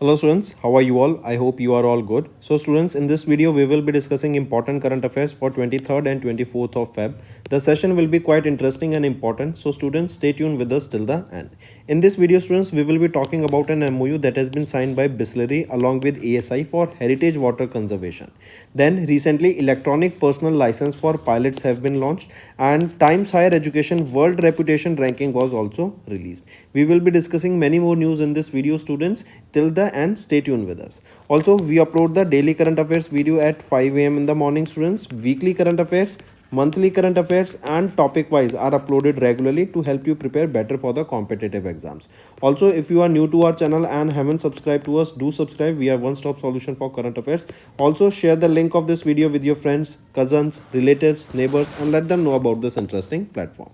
Hello students, how are you all? I hope you are all good. So students, in this video we will be discussing important current affairs for 23rd and 24th of Feb. The session will be quite interesting and important. So students, stay tuned with us till the end. In this video students, we will be talking about an MOU that has been signed by Bisleri along with ASI for heritage water conservation. Then recently electronic personal license for pilots have been launched and Times Higher Education World Reputation Ranking was also released. We will be discussing many more news in this video students till the end. Stay tuned with us. Also, we upload the daily current affairs video at 5 a.m. in the morning students. Weekly current affairs, monthly current affairs and topic wise are uploaded regularly to help you prepare better for the competitive exams. Also, if you are new to our channel and haven't subscribed to us, do subscribe. We are one-stop solution for current affairs. Also, share the link of this video with your friends, cousins, relatives, neighbors and let them know about this interesting platform.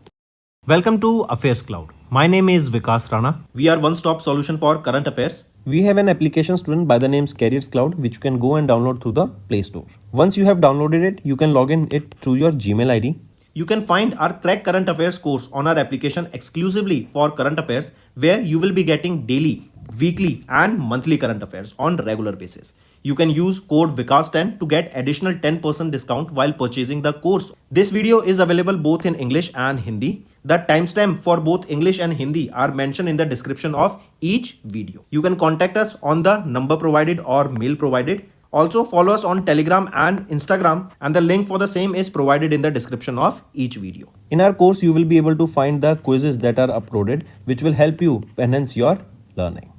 Welcome to Affairs Cloud. My name is Vikas Rana. We are one-stop solution for current affairs. We have an application student by the name Careers Cloud which you can go and download through the Play Store. Once you have downloaded it, you can log in it through your Gmail ID. You can find our Crack Current Affairs course on our application exclusively for current affairs, where you will be getting daily, weekly and monthly current affairs on regular basis. You can use code VIKAS10 to get additional 10% discount while purchasing the course. This video is available both in English and Hindi. The timestamp for both English and Hindi are mentioned in the description of each video. You can contact us on the number provided or mail provided. Also follow us on Telegram and Instagram and the link for the same is provided in the description of each video. In our course, you will be able to find the quizzes that are uploaded which will help you enhance your learning.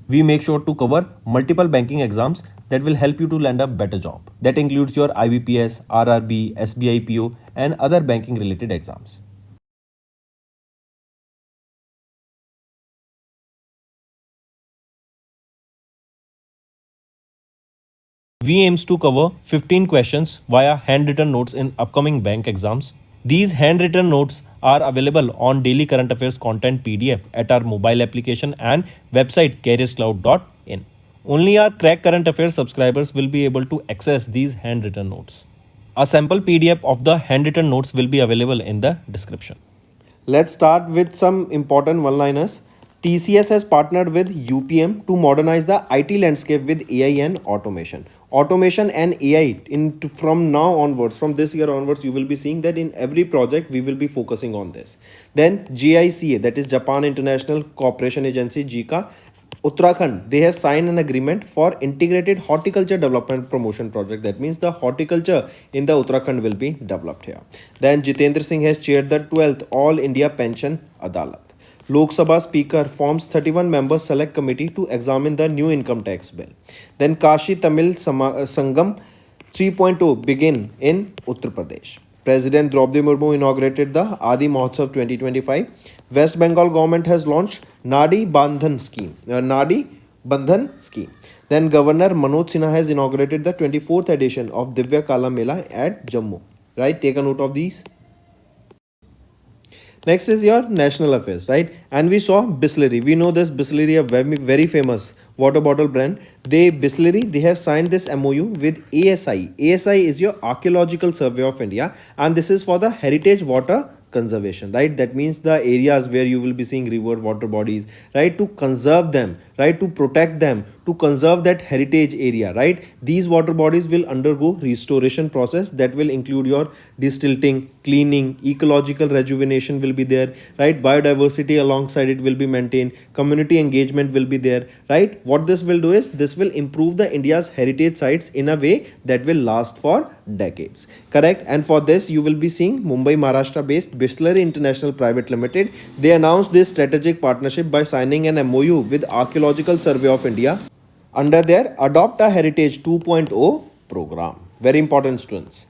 We make sure to cover multiple banking exams that will help you to land a better job. That includes your IBPS, RRB, SBI PO and other banking related exams. We aims to cover 15 questions via handwritten notes in upcoming bank exams. These handwritten notes are available on daily current affairs content PDF at our mobile application and website careerscloud.in. Only our Crack Current Affairs subscribers will be able to access these handwritten notes. A sample PDF of the handwritten notes will be available in the description. Let's start with some important one-liners. TCS has partnered with UPM to modernize the IT landscape with AI and automation. Automation and AI from now onwards, from this year onwards, you will be seeing that in every project we will be focusing on this. Then JICA, that is Japan International Cooperation Agency, JICA, Uttarakhand, they have signed an agreement for integrated horticulture development promotion project. That means the horticulture in the Uttarakhand will be developed here. Then Jitendra Singh has chaired the 12th All India Pension Adalat. Lok Sabha Speaker forms 31 members select committee to examine the new income tax bill. Then Kashi Tamil Sangam 3.0 begin in Uttar Pradesh. President Draupadi Murmu inaugurated the Adi Mahotsav 2025. West Bengal government has launched Nadi Bandhan scheme. Then Governor Manoj Sinha has inaugurated the 24th edition of Divya Kala Mela at Jammu. Right? Take a note of these. Next is your national affairs, right? And we saw Bisleri. We know this Bisleri, a very famous water bottle brand. They have signed this MOU with ASI. ASI is your Archaeological Survey of India and this is for the heritage water conservation, right? That means the areas where you will be seeing river water bodies, right? To conserve them, right? To protect them, to conserve that heritage area, right? These water bodies will undergo restoration process that will include your distilting, cleaning, ecological rejuvenation will be there, right? Biodiversity alongside it will be maintained, community engagement will be there, right? What this will do is this will improve the India's heritage sites in a way that will last for decades, correct? And for this you will be seeing Mumbai Maharashtra based Bisleri International Private Limited. They announced this strategic partnership by signing an MOU with Archaeological Survey of India under their Adopt a Heritage 2.0 program. Very important students.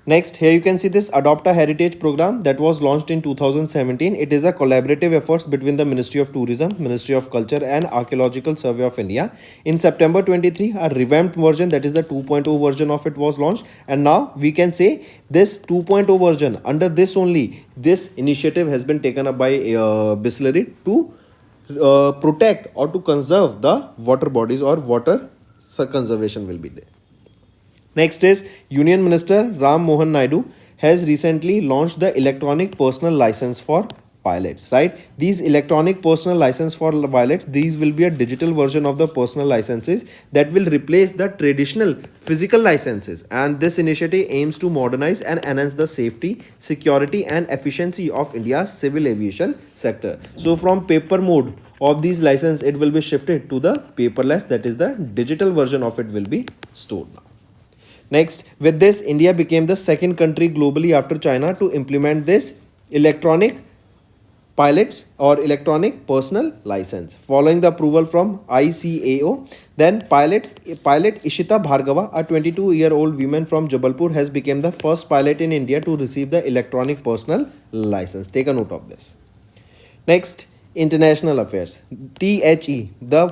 Next, here you can see this Adopt a Heritage program that was launched in 2017. It is a collaborative effort between the Ministry of Tourism, Ministry of Culture and Archaeological Survey of India. In September 23, a revamped version, that is the 2.0 version of it was launched. And now we can say this 2.0 version, under this only, this initiative has been taken up by Bisleri to protect or to conserve the water bodies or water conservation will be there. Next is Union Minister Ram Mohan Naidu has recently launched the electronic personal license for pilots, right? These electronic personal license for pilots, these will be a digital version of the personal licenses that will replace the traditional physical licenses, and this initiative aims to modernize and enhance the safety, security and efficiency of India's civil aviation sector. So from paper mode of these license, it will be shifted to the paperless, that is the digital version of it will be stored now. Next, with this, India became the second country globally after China to implement this electronic pilots or electronic personal license. Following the approval from ICAO, then pilot Ishita Bhargava, a 22-year-old woman from Jabalpur, has become the first pilot in India to receive the electronic personal license. Take a note of this. Next, international affairs. THE, the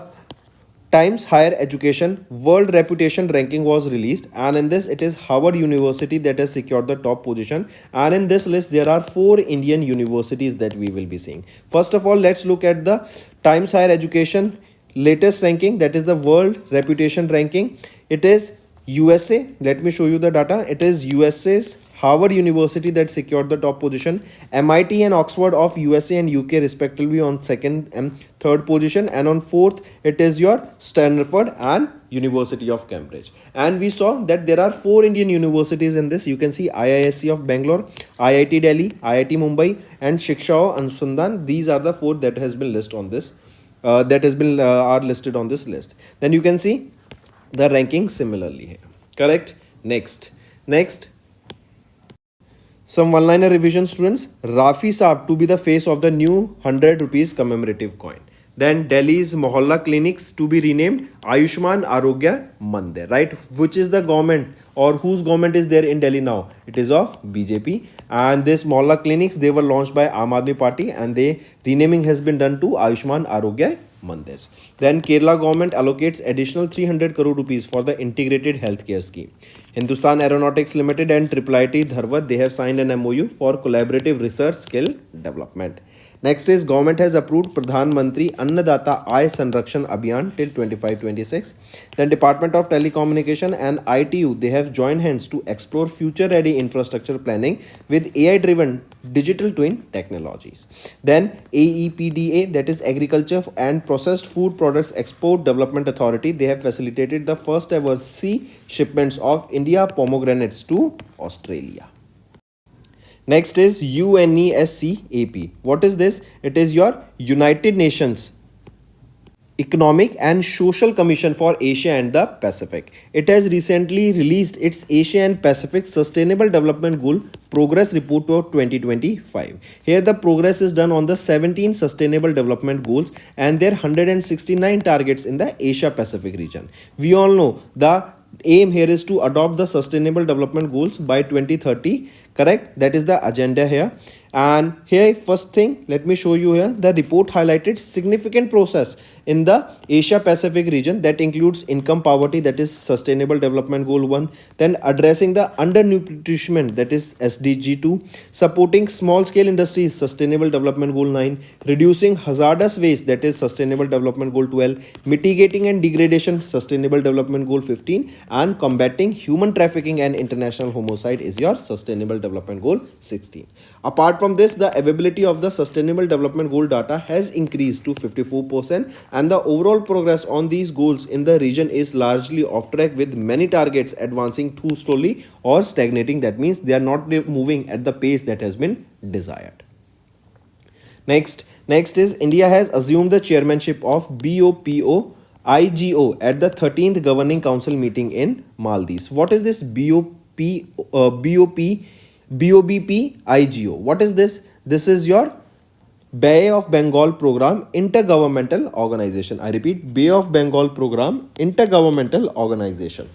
Times Higher Education World Reputation Ranking was released, and in this it is Harvard University that has secured the top position, and in this list there are 4 Indian universities that we will be seeing. First of all, let's look at the Times Higher Education latest ranking, that is the World Reputation Ranking. It is USA. Let me show you the data. It is USA's Harvard University that secured the top position. MIT and Oxford of USA and UK respectively on second and third position, and on fourth it is your Stanford and University of Cambridge. And we saw that there are 4 Indian universities in this. You can see IISc of Bangalore, IIT Delhi, IIT Mumbai and Shiksha Anusandhan. These are the 4 that has been listed on this are listed on this list. Then you can see the ranking similarly here. Correct. Next some one-liner revision, students. Rafi Saab to be the face of the new 100 rupees commemorative coin. Then Delhi's Mohalla clinics to be renamed Ayushman Arogya Mandir, right? Which is the government or whose government is there in Delhi now? It is of BJP. And this Mohalla clinics, they were launched by Aam Aadmi Party, and they renaming has been done to Ayushman Arogya Mandirs. Then Kerala government allocates additional 300 crore rupees for the integrated healthcare scheme. Hindustan Aeronautics Limited and IIIT Dharwad, they have signed an MOU for collaborative research skill development. Next is government has approved Pradhan Mantri Annadata Aay Sanrakshan Abhiyan till 25-26. Then Department of Telecommunication and ITU, they have joined hands to explore future ready infrastructure planning with AI driven digital twin technologies. Then AEPDA, that is Agriculture and Processed Food Products Export Development Authority, they have facilitated the first ever sea shipments of India pomegranates to Australia. Next is UNESCAP. What is this? It is your United Nations Economic and Social Commission for Asia and the Pacific. It has recently released its Asia and Pacific Sustainable Development Goal Progress Report for 2025. Here the progress is done on the 17 Sustainable Development Goals and their 169 targets in the Asia Pacific region. We all know the aim here is to adopt the Sustainable Development Goals by 2030. Correct? That is the agenda here. And here first thing, let me show you here, the report highlighted significant process in the Asia Pacific region that includes income poverty, that is Sustainable Development Goal 1, then addressing the undernutrition, that is SDG 2, supporting small scale industries, Sustainable Development Goal 9, reducing hazardous waste, that is Sustainable Development Goal 12, mitigating and degradation, Sustainable Development Goal 15, and combating human trafficking and international homicide is your Sustainable Development Goal 16. Apart from this, the availability of the Sustainable Development Goal data has increased to 54%, and the overall progress on these goals in the region is largely off track, with many targets advancing too slowly or stagnating. That means they are not moving at the pace that has been desired. Next is India has assumed the chairmanship of BOPO IGO at the 13th Governing Council meeting in Maldives. What is this BOBP IGO? What is this? This is your Bay of Bengal Program Intergovernmental Organization. I repeat, Bay of Bengal Program Intergovernmental Organization.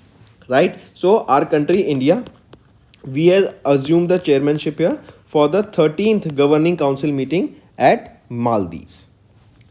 Right? So our country India, we have assumed the chairmanship here for the 13th Governing Council meeting at Maldives.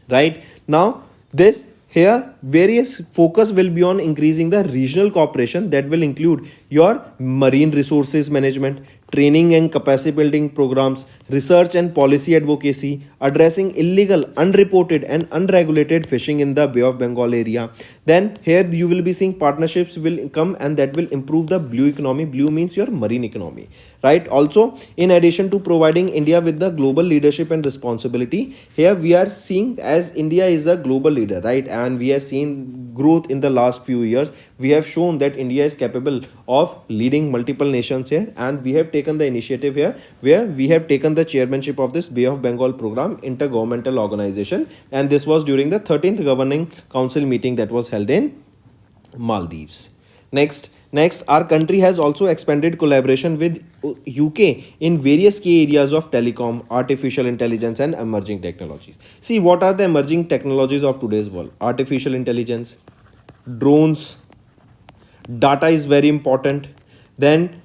Right? Now this here various focus will be on increasing the regional cooperation that will include your marine resources management, training and capacity building programs, research and policy advocacy, addressing illegal, unreported, and unregulated fishing in the Bay of Bengal area. Then here you will be seeing partnerships will come and that will improve the blue economy. Blue means your marine economy, right? Also, in addition to providing India with the global leadership and responsibility, here we are seeing as India is a global leader, right? And we have seen growth in the last few years. We have shown that India is capable of leading multiple nations here, and we have taken the initiative here where we have taken the chairmanship of this Bay of Bengal program intergovernmental organization, and this was during the 13th governing council meeting that was held in Maldives. Next, our country has also expanded collaboration with UK in various key areas of telecom, artificial intelligence, and emerging technologies. See, what are the emerging technologies of today's world? Artificial intelligence, drones, data is very important. Then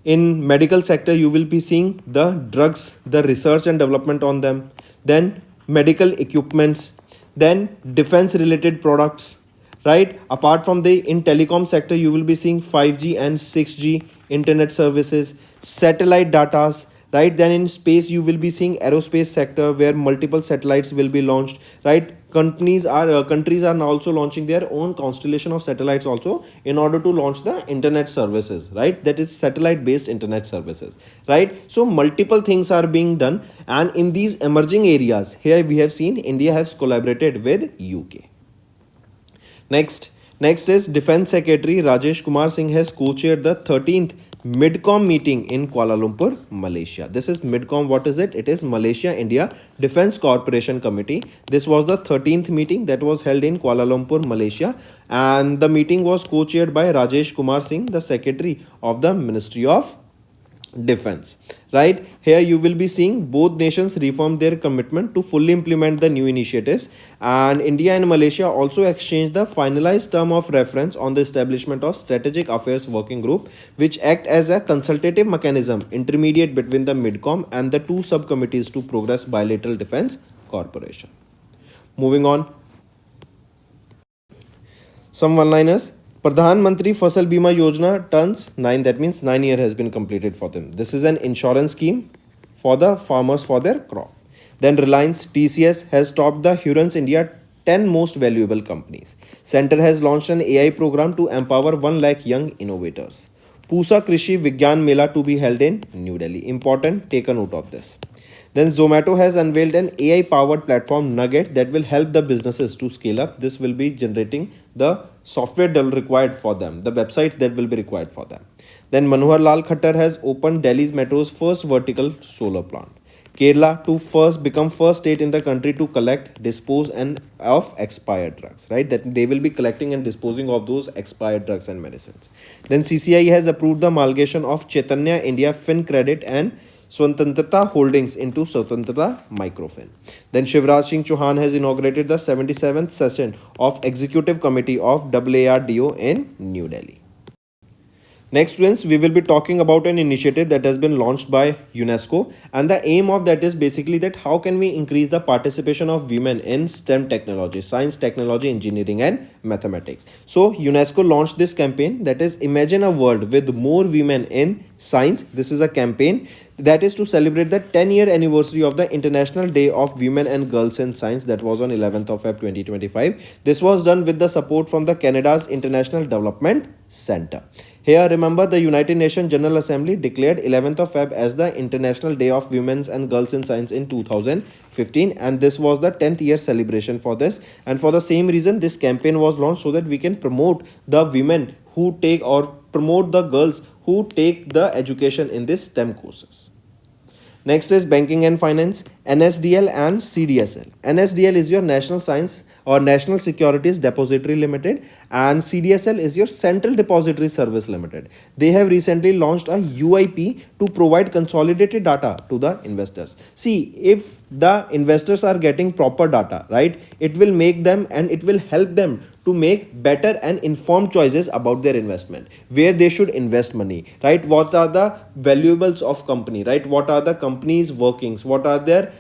in medical sector you will be seeing the drugs, the research and development on them, then medical equipments, then defense related products, right? Apart from the in telecom sector you will be seeing 5G and 6G internet services, satellite datas, right? Then in space you will be seeing aerospace sector where multiple satellites will be launched, right? Countries are now also launching their own constellation of satellites also in order to launch the internet services, right? That is satellite based internet services, right? So multiple things are being done, and in these emerging areas here we have seen India has collaborated with UK. Next is Defense Secretary Rajesh Kumar Singh has co-chaired the 13th Midcom meeting in Kuala Lumpur, Malaysia. This is Midcom. What is it? It is Malaysia India Defense Corporation Committee. This was the 13th meeting that was held in Kuala Lumpur, Malaysia, and the meeting was co-chaired by Rajesh Kumar Singh, the Secretary of the Ministry of Defense, right? Here you will be seeing both nations reaffirm their commitment to fully implement the new initiatives, and India and Malaysia also exchanged the finalized term of reference on the establishment of Strategic Affairs Working Group, which act as a consultative mechanism intermediate between the Midcom and the two subcommittees to progress bilateral defense cooperation. Moving on, some one-liners. Pradhan Mantri Fasal Bima Yojana turns 9, that means 9 years has been completed for them. This is an insurance scheme for the farmers for their crop. Then Reliance TCS has topped the Hurons India 10 most valuable companies. Center has launched an AI program to empower 1 lakh young innovators. Pusa Krishi Vigyan Mela to be held in New Delhi. Important, take a note of this. Then Zomato has unveiled an AI-powered platform Nugget that will help the businesses to scale up. This will be generating the software required for them, the websites that will be required for them. Then Manohar Lal Khattar has opened Delhi's metro's first vertical solar plant. Kerala to become first state in the country to collect, dispose and of expired drugs, right? That they will be collecting and disposing of those expired drugs and medicines. Then CCI has approved the amalgamation of Chaitanya India FinCredit and Swatantrata Holdings into Swatantrata Microfin. Then Shivraj Singh Chauhan has inaugurated the 77th session of Executive Committee of AARDO in New Delhi. Next, students, we will be talking about an initiative that has been launched by UNESCO, and the aim of that is basically that how can we increase the participation of women in STEM technology, science, technology, engineering and mathematics. So UNESCO launched this campaign, that is Imagine a World with More Women in Science. This is a campaign that is to celebrate the 10-year anniversary of the International Day of Women and Girls in Science, that was on 11th of Feb 2025. This was done with the support from the Canada's International Development Centre. Here, remember, the United Nations General Assembly declared 11th of Feb as the International Day of Women and Girls in Science in 2015, and this was the 10th year celebration for this. And for the same reason, this campaign was launched so that we can promote the women who take or promote the girls who take the education in these STEM courses. Next is banking and finance, NSDL and CDSL. NSDL is your National Science or National Securities Depository Limited, and CDSL is your Central Depository Service Limited. They have recently launched a UIP to provide consolidated data to the investors. See, if the investors are getting proper data, right, it will make them and it will help them to make better and informed choices about their investment, where they should invest money, right? What are the valuables of company, right? What are the company's workings? What are their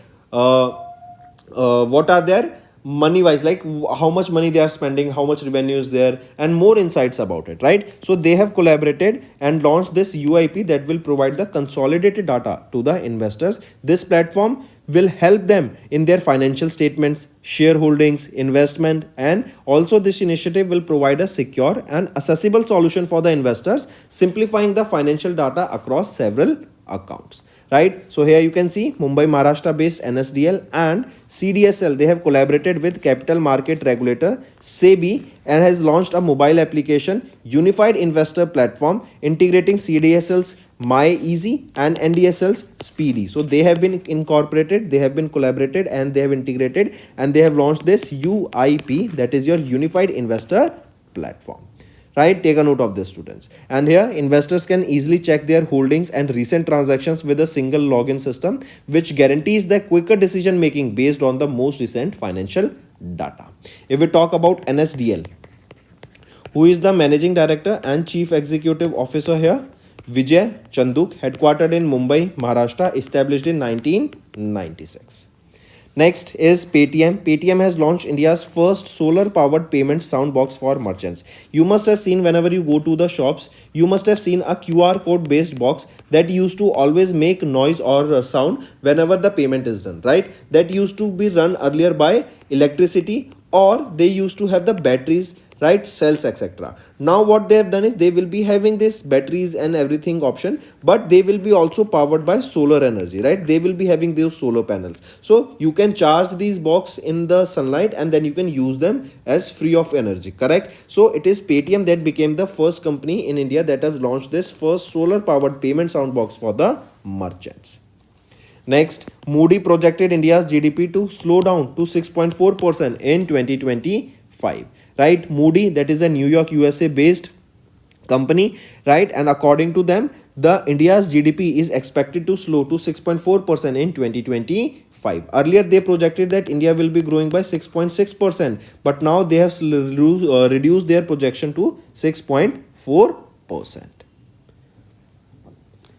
money wise, like how much money they are spending, how much revenue is there, and more insights about it, right? So they have collaborated and launched this UIP that will provide the consolidated data to the investors. This platform will help them in their financial statements, shareholdings, investment, and also this initiative will provide a secure and accessible solution for the investors, simplifying the financial data across several accounts, right? So here you can see Mumbai Maharashtra based NSDL and CDSL, they have collaborated with capital market regulator SEBI and has launched a mobile application unified investor platform integrating CDSL's My Easy and NDSL's Speedy. So they have been incorporated, they have been collaborated, and they have integrated, and they have launched this UIP, that is your unified investor platform, right? Take a note of this, students. And here investors can easily check their holdings and recent transactions with a single login system, which guarantees the quicker decision making based on the most recent financial data. If we talk about NSDL, who is the managing director and chief executive officer here? Vijay Chanduk, headquartered in Mumbai, Maharashtra, established in 1996. Next is Paytm. Paytm has launched India's first solar powered payment soundbox for merchants. You must have seen, whenever you go to the shops, you must have seen a QR code based box that used to always make noise or sound whenever the payment is done, right? That used to be run earlier by electricity, or they used to have the batteries, right, cells, etc. Now what they have done is they will be having this batteries and everything option, but they will be also powered by solar energy, right? They will be having those solar panels, so you can charge these box in the sunlight and then you can use them as free of energy, correct? So it is Paytm that became the first company in India that has launched this first solar powered payment sound box for the merchants. Next, Moody projected India's GDP to slow down to 6.4% in 2025, right? Moody, that is a New York, USA based company, right? And according to them, the India's GDP is expected to slow to 6.4% in 2025. Earlier, they projected that India will be growing by 6.6%, but now they have reduced their projection to 6.4%.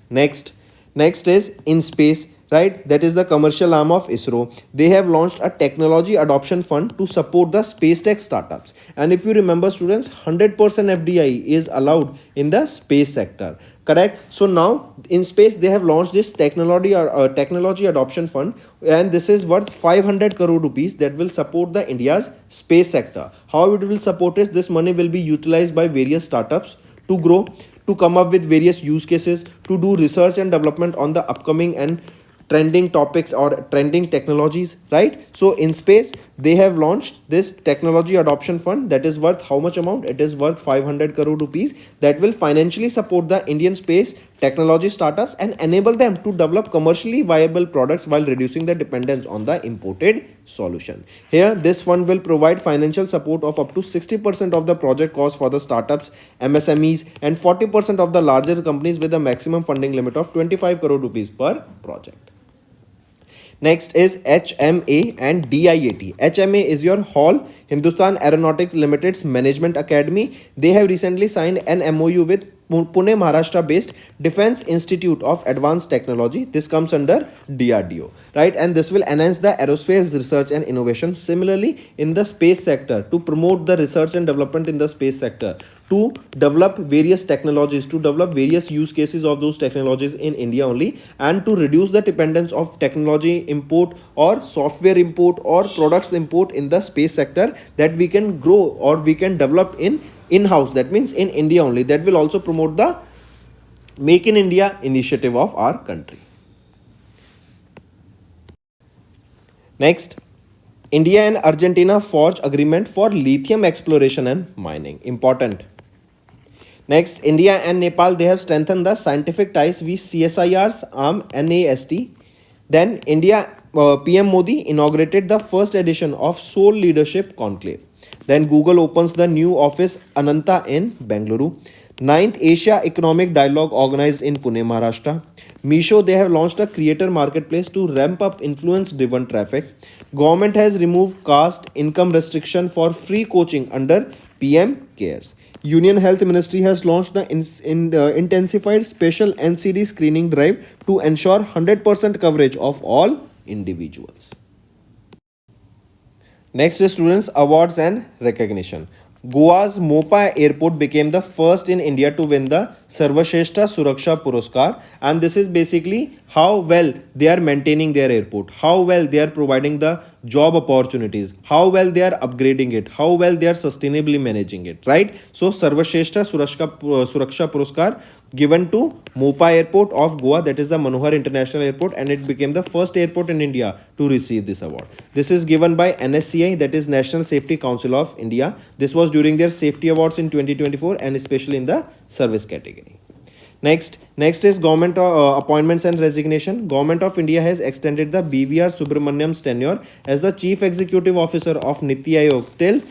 Next is in space, right? That is the commercial arm of ISRO. They have launched a technology adoption fund to support the space tech startups. And if you remember, students, 100% FDI is allowed in the space sector, correct? So now in space they have launched this technology adoption fund, and this is worth 500 crore rupees that will support the India's space sector. How it will support is this money will be utilized by various startups to grow, to come up with various use cases, to do research and development on the upcoming and trending topics or trending technologies, right? So in space they have launched this technology adoption fund that is worth how much amount? It is worth 500 crore rupees that will financially support the Indian space technology startups and enable them to develop commercially viable products while reducing the dependence on the imported solution. Here this fund will provide financial support of up to 60% of the project cost for the startups, MSMEs, and 40% of the larger companies with a maximum funding limit of 25 crore rupees per project. Next is HMA and DIAT. HMA is your Hall Hindustan Aeronautics Limited's Management Academy. They have recently signed an MOU with Pune, Maharashtra based Defense Institute of Advanced Technology. This comes under DRDO, right? And this will enhance the aerospace research and innovation. Similarly, in the space sector, to promote the research and development in the space sector, to develop various technologies, to develop various use cases of those technologies in India only, and to reduce the dependence of technology import or software import or products import in the space sector, that we can grow or we can develop in-house, that means in India only. That will also promote the Make in India initiative of our country. Next, India and Argentina forge agreement for lithium exploration and mining. Important. Next, India and Nepal, they have strengthened the scientific ties with CSIR's arm NAST. Then India, PM Modi inaugurated the first edition of Soul Leadership Conclave. Then Google opens the new office Ananta in Bengaluru. 9th Asia Economic Dialogue organized in Pune, Maharashtra. Meesho, they have launched a creator marketplace to ramp up influence-driven traffic. Government has removed caste income restriction for free coaching under PM CARES. Union Health Ministry has launched the intensified special NCD screening drive to ensure 100% coverage of all individuals. Next is students awards and recognition. Goa's Mopa airport became the first in India to win the Sarvashrestha Suraksha Puruskar, and this is basically how well they are maintaining their airport, how well they are providing the job opportunities, how well they are upgrading it, how well they are sustainably managing it, right? So Sarvashrestha Suraksha Puruskar given to Mopa Airport of Goa, that is the Manohar International Airport, and it became the first airport in India to receive this award. This is given by NSCI, that is National Safety Council of India. This was during their safety awards in 2024 and especially in the service category. Next is government appointments and resignation. Government of India has extended the BVR Subramaniam's tenure as the Chief Executive Officer of Niti Aayog till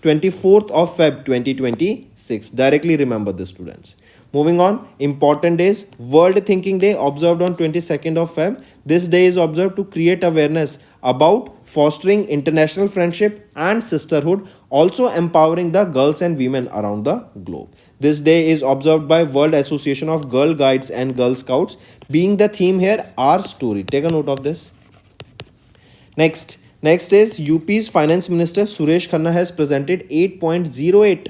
24th of Feb 2026. Directly remember this, students. Moving on, important days. World Thinking Day observed on 22nd of Feb. This day is observed to create awareness about fostering international friendship and sisterhood, also empowering the girls and women around the globe. This day is observed by World Association of Girl Guides and Girl Scouts, being the theme here our story. Take a note of this. Next is UP's Finance Minister Suresh Khanna has presented 8.08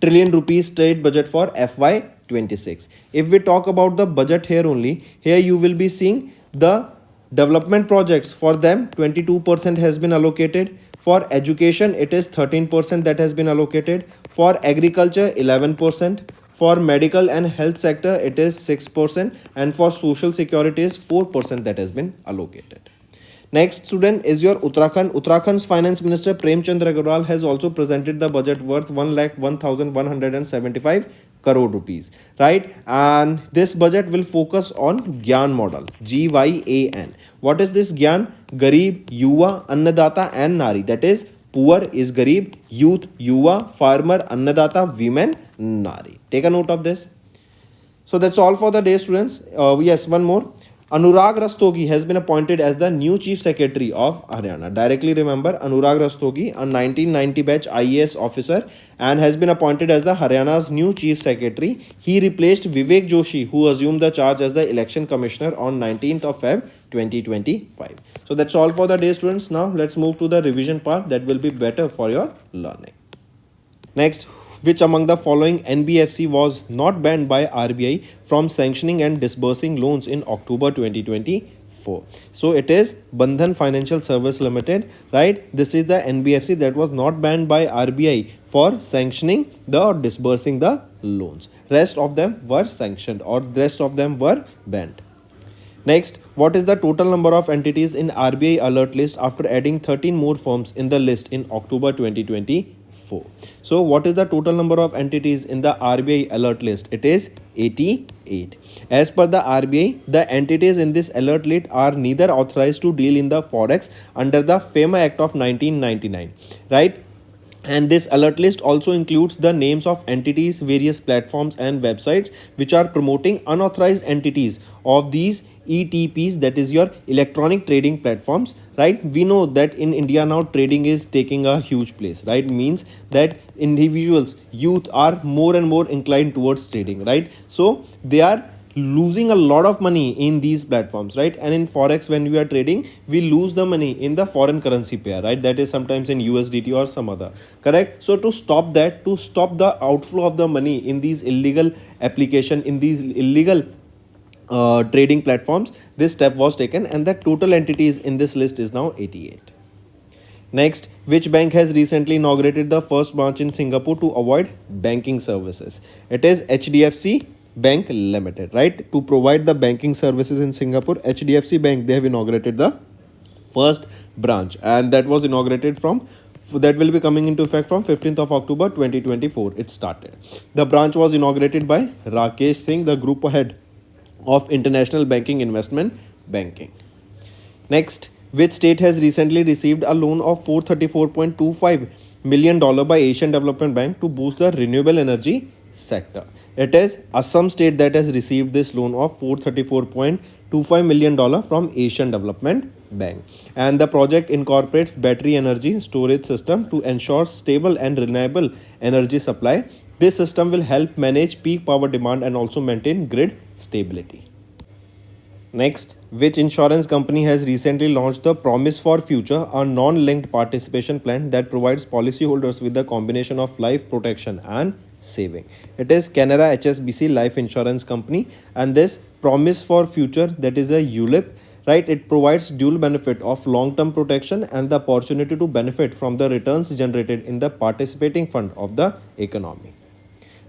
trillion rupees state budget for FY26. If we talk about the budget here only, here you will be seeing the development projects. For them 22% has been allocated. For education it is 13% that has been allocated. For agriculture 11%. For medical and health sector it is 6%, and for social security is 4% that has been allocated. Next, student, is your Uttarakhand. Uttarakhand's Finance Minister Prem Chandra Agrawal has also presented the budget worth 1,01,175 crore rupees, right? And this budget will focus on Gyan model, GYAN. What is this Gyan? Garib, Yuva, Annadata and Nari. That is, poor is Garib, youth, Yuva, farmer, Annadata, women, Nari. Take a note of this. So that's all for the day, students. Yes, one more. Anurag Rastogi has been appointed as the new Chief Secretary of Haryana. Directly remember Anurag Rastogi, a 1990 batch IAS officer, and has been appointed as the Haryana's new Chief Secretary. He replaced Vivek Joshi, who assumed the charge as the Election Commissioner on 19th of Feb 2025. So that's all for the day, students. Now let's move to the revision part that will be better for your learning. Next, which among the following NBFC was not banned by RBI from sanctioning and disbursing loans in October 2024? So it is Bandhan Financial Service Limited, right? This is the NBFC that was not banned by RBI for sanctioning or disbursing the loans. Rest of them were sanctioned or rest of them were banned. Next, what is the total number of entities in RBI alert list after adding 13 more firms in the list in October 2024? So what is the total number of entities in the RBI alert list? It is 88. As per the RBI, the entities in this alert list are neither authorized to deal in the forex under the FEMA Act of 1999, right? And this alert list also includes the names of entities, various platforms and websites which are promoting unauthorized entities of these ETPs, that is your electronic trading platforms, right? We know that in India now trading is taking a huge place, right? Means that individuals, youth are more and more inclined towards trading, right? So they are losing a lot of money in these platforms, right? And in forex, when we are trading, we lose the money in the foreign currency pair, right? That is sometimes in USDT or some other, correct? So to stop that, to stop the outflow of the money in these illegal application, in these illegal trading platforms, this step was taken, and the total entities in this list is now 88. Next, which bank has recently inaugurated the first branch in Singapore to avoid banking services? It is HDFC Bank Limited, right? To provide the banking services in Singapore, HDFC Bank, they have inaugurated the first branch, and that was inaugurated from that will be coming into effect from 15th of October 2024. It started. The branch was inaugurated by Rakesh Singh, the group head of International Banking Investment Banking. Next, which state has recently received a loan of $434.25 million by Asian Development Bank to boost the renewable energy sector? It is Assam state that has received this loan of $434.25 million from Asian Development Bank. And the project incorporates battery energy storage system to ensure stable and reliable energy supply. This system will help manage peak power demand and also maintain grid stability. Next, which insurance company has recently launched the Promise for Future, a non-linked participation plan that provides policyholders with a combination of life protection and saving? It is Canara HSBC Life Insurance Company, and this Promise for Future, that is a ULIP, right? It provides dual benefit of long-term protection and the opportunity to benefit from the returns generated in the participating fund of the economy.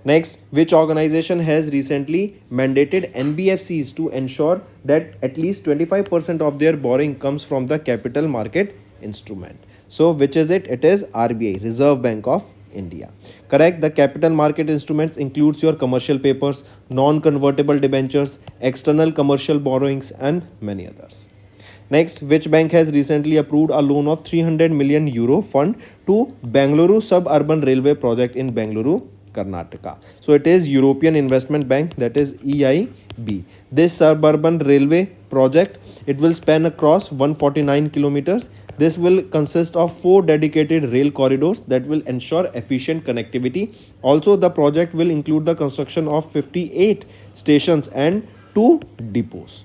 Next, which organization has recently mandated NBFCs to ensure that at least 25% of their borrowing comes from the capital market instrument? So, which is it? It is RBI, Reserve Bank of India. Correct. The capital market instruments includes your commercial papers, non-convertible debentures, external commercial borrowings, and many others. Next, which bank has recently approved a loan of 300 million euro fund to Bangalore suburban railway project in Bangalore, Karnataka? So it is European Investment Bank, that is EIB. This suburban railway project, it will span across 149 kilometers. This will consist of 4 dedicated rail corridors that will ensure efficient connectivity. Also, the project will include the construction of 58 stations and 2 depots.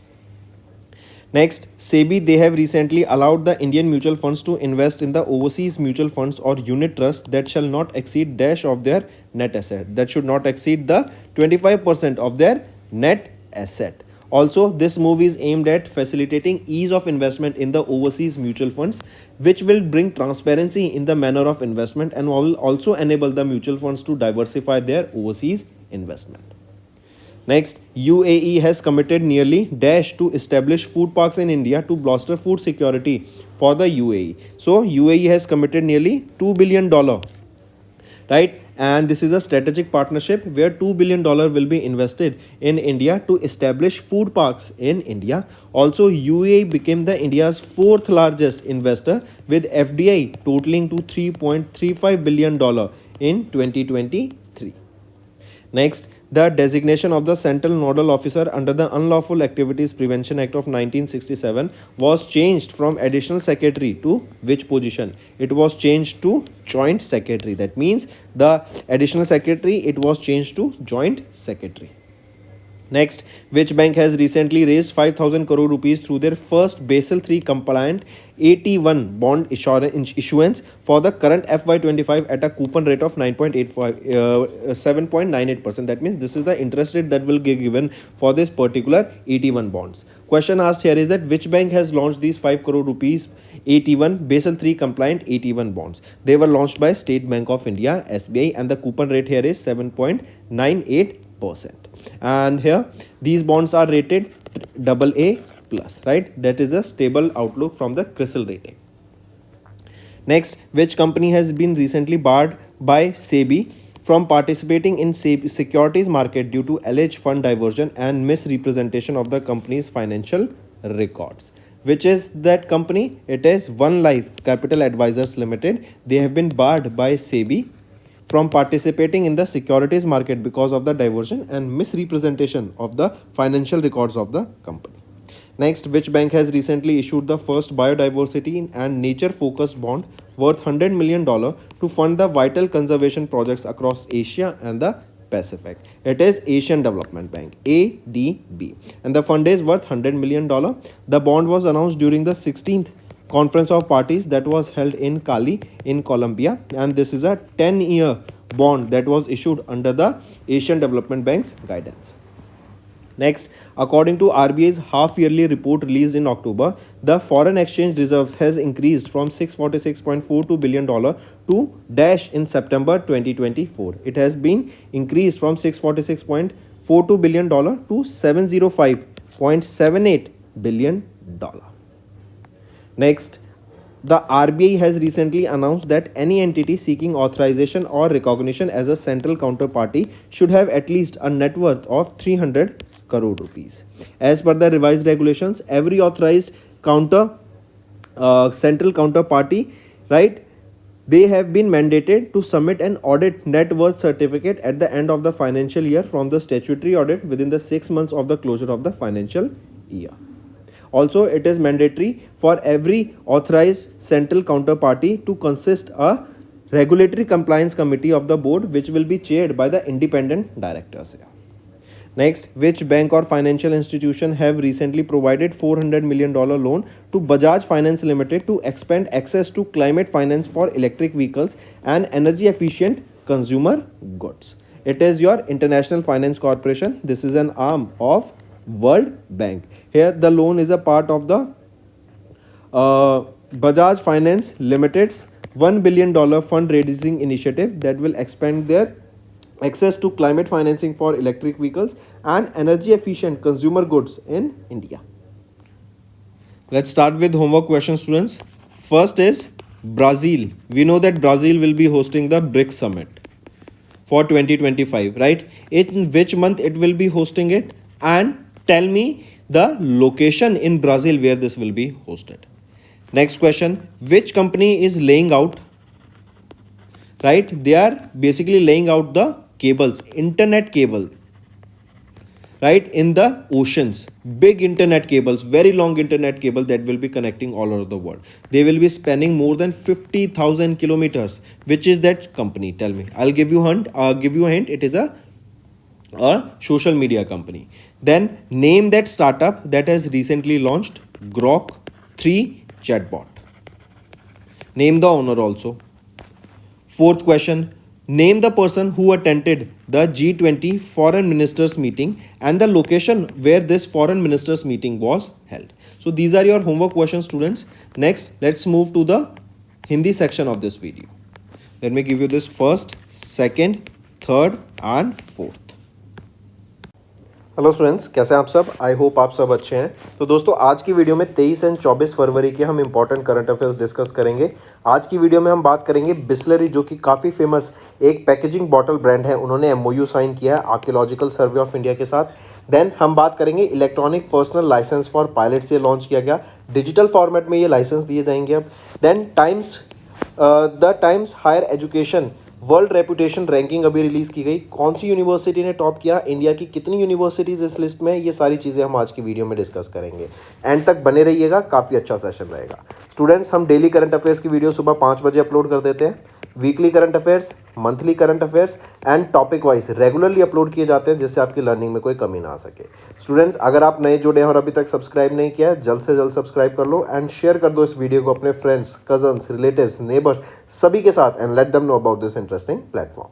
Next, SEBI, they have recently allowed the Indian mutual funds to invest in the overseas mutual funds or unit trusts that shall not exceed dash of their net asset. That should not exceed the 25% of their net asset. Also, this move is aimed at facilitating ease of investment in the overseas mutual funds, which will bring transparency in the manner of investment and will also enable the mutual funds to diversify their overseas investment. Next, UAE has committed nearly dash to establish food parks in India to bolster food security for the UAE. So, UAE has committed nearly $2 billion, right? And this is a strategic partnership where $2 billion will be invested in India to establish food parks in India. Also, UAE became the India's 4th largest investor with FDI totaling to $3.35 billion in 2023. Next, the designation of the Central Nodal Officer under the Unlawful Activities Prevention Act of 1967 was changed from Additional Secretary to which position? It was changed to Joint Secretary. That means the Additional Secretary, it was changed to Joint Secretary. Next, which bank has recently raised 5,000 crore rupees through their first Basel III compliant AT1 bond issuance for the current FY25 at a coupon rate of 7.98%. That means this is the interest rate that will be given for this particular AT1 bonds. Question asked here is that which bank has launched these 5 crore rupees AT1 Basel III compliant AT1 bonds? They were launched by State Bank of India, SBI, and the coupon rate here is 7.98%. And here these bonds are rated AA plus, right? That is a stable outlook from the CRISIL rating. Next, which company has been recently barred by SEBI from participating in securities market due to alleged fund diversion and misrepresentation of the company's financial records? Which is that company? It is One Life Capital Advisors Limited. They have been barred by SEBI from participating in the securities market because of the diversion and misrepresentation of the financial records of the company. Next, which bank has recently issued the first biodiversity and nature focused bond worth $100 million to fund the vital conservation projects across Asia and the Pacific? It is Asian Development Bank, ADB, and the fund is worth $100 million. The bond was announced during the 16th Conference of Parties that was held in Cali in Colombia, and this is a 10-year bond that was issued under the Asian Development Bank's guidance. Next, according to RBI's half-yearly report released in October, the foreign exchange reserves has increased from $646.42 billion to dash in September 2024. It has been increased from $646.42 billion to $705.78 billion. Next, the RBI has recently announced that any entity seeking authorization or recognition as a central counterparty should have at least a net worth of 300 crore rupees. As per the revised regulations, every authorized central counterparty, right, they have been mandated to submit an audit net worth certificate at the end of the financial year from the statutory audit within the 6 months of the closure of the financial year. Also, it is mandatory for every authorized central counterparty to consist a regulatory compliance committee of the board, which will be chaired by the independent directors. Next, which bank or financial institution have recently provided $400 million loan to Bajaj Finance Limited to expand access to climate finance for electric vehicles and energy efficient consumer goods? It is your International Finance Corporation. This is an arm of World Bank. Here the loan is a part of the Bajaj Finance Limited's $1 billion fundraising initiative that will expand their access to climate financing for electric vehicles and energy efficient consumer goods in India. Let's start with homework questions, students. First is Brazil. We know that Brazil will be hosting the BRICS summit for 2025, right? In which month it will be hosting it? And tell me the location in Brazil where this will be hosted. Next question, which company is laying out, right? They are basically laying out the cables, internet cable, right, in the oceans, big internet cables, very long internet cable that will be connecting all over the world. They will be spanning more than 50,000 kilometers. Which is that company? Tell me. I'll give you a hint. It is a social media company. Then name that startup that has recently launched Grok 3 chatbot. Name the owner also. Fourth question, name the person who attended the G20 foreign ministers meeting and the location where this foreign ministers meeting was held. So these are your homework questions, students. Next, let's move to the Hindi section of this video. Let me give you this first, second, third and fourth. Hello students, कैसे हैं आप सब? I hope आप सब अच्छे हैं। तो दोस्तों, आज की वीडियो में 23 एंड 24 फरवरी के हम इंपॉर्टेंट करंट अफेयर्स डिस्कस करेंगे। आज की वीडियो में हम बात करेंगे बिस्लरी, जो कि काफ़ी फेमस एक पैकेजिंग बॉटल ब्रांड है। उन्होंने एमओयू साइन किया है आर्कियोलॉजिकल सर्वे ऑफ इंडिया के साथ। देन हम बात करेंगे electronic personal licence for pilots, ये लॉन्च किया गया। डिजिटल फॉर्मेट में ये लाइसेंस दिए जाएंगे अब। Then the Times Higher Education World Reputation Ranking अभी रिलीज की गई। कौन सी यूनिवर्सिटी ने टॉप किया, इंडिया की कितनी यूनिवर्सिटीज इस लिस्ट में, ये सारी चीज़ें हम आज की वीडियो में डिस्कस करेंगे। एंड तक बने रहिएगा, काफ़ी अच्छा सेशन रहेगा। स्टूडेंट्स, हम डेली करंट अफेयर्स की वीडियो सुबह 5 बजे अपलोड कर देते हैं। Weekly current affairs, monthly current affairs and topic wise regularly upload किए जाते हैं, जिससे आपकी लर्निंग में कोई कमी ना आ सके। स्टूडेंट्स, अगर आप नए जुड़े हैं और अभी तक सब्सक्राइब नहीं किया है, जल्द से जल्द सब्सक्राइब कर लो एंड शेयर कर दो इस वीडियो को अपने फ्रेंड्स, कजन्स, रिलेटिव्स, नेबर्स सभी के साथ and let them know about this interesting platform.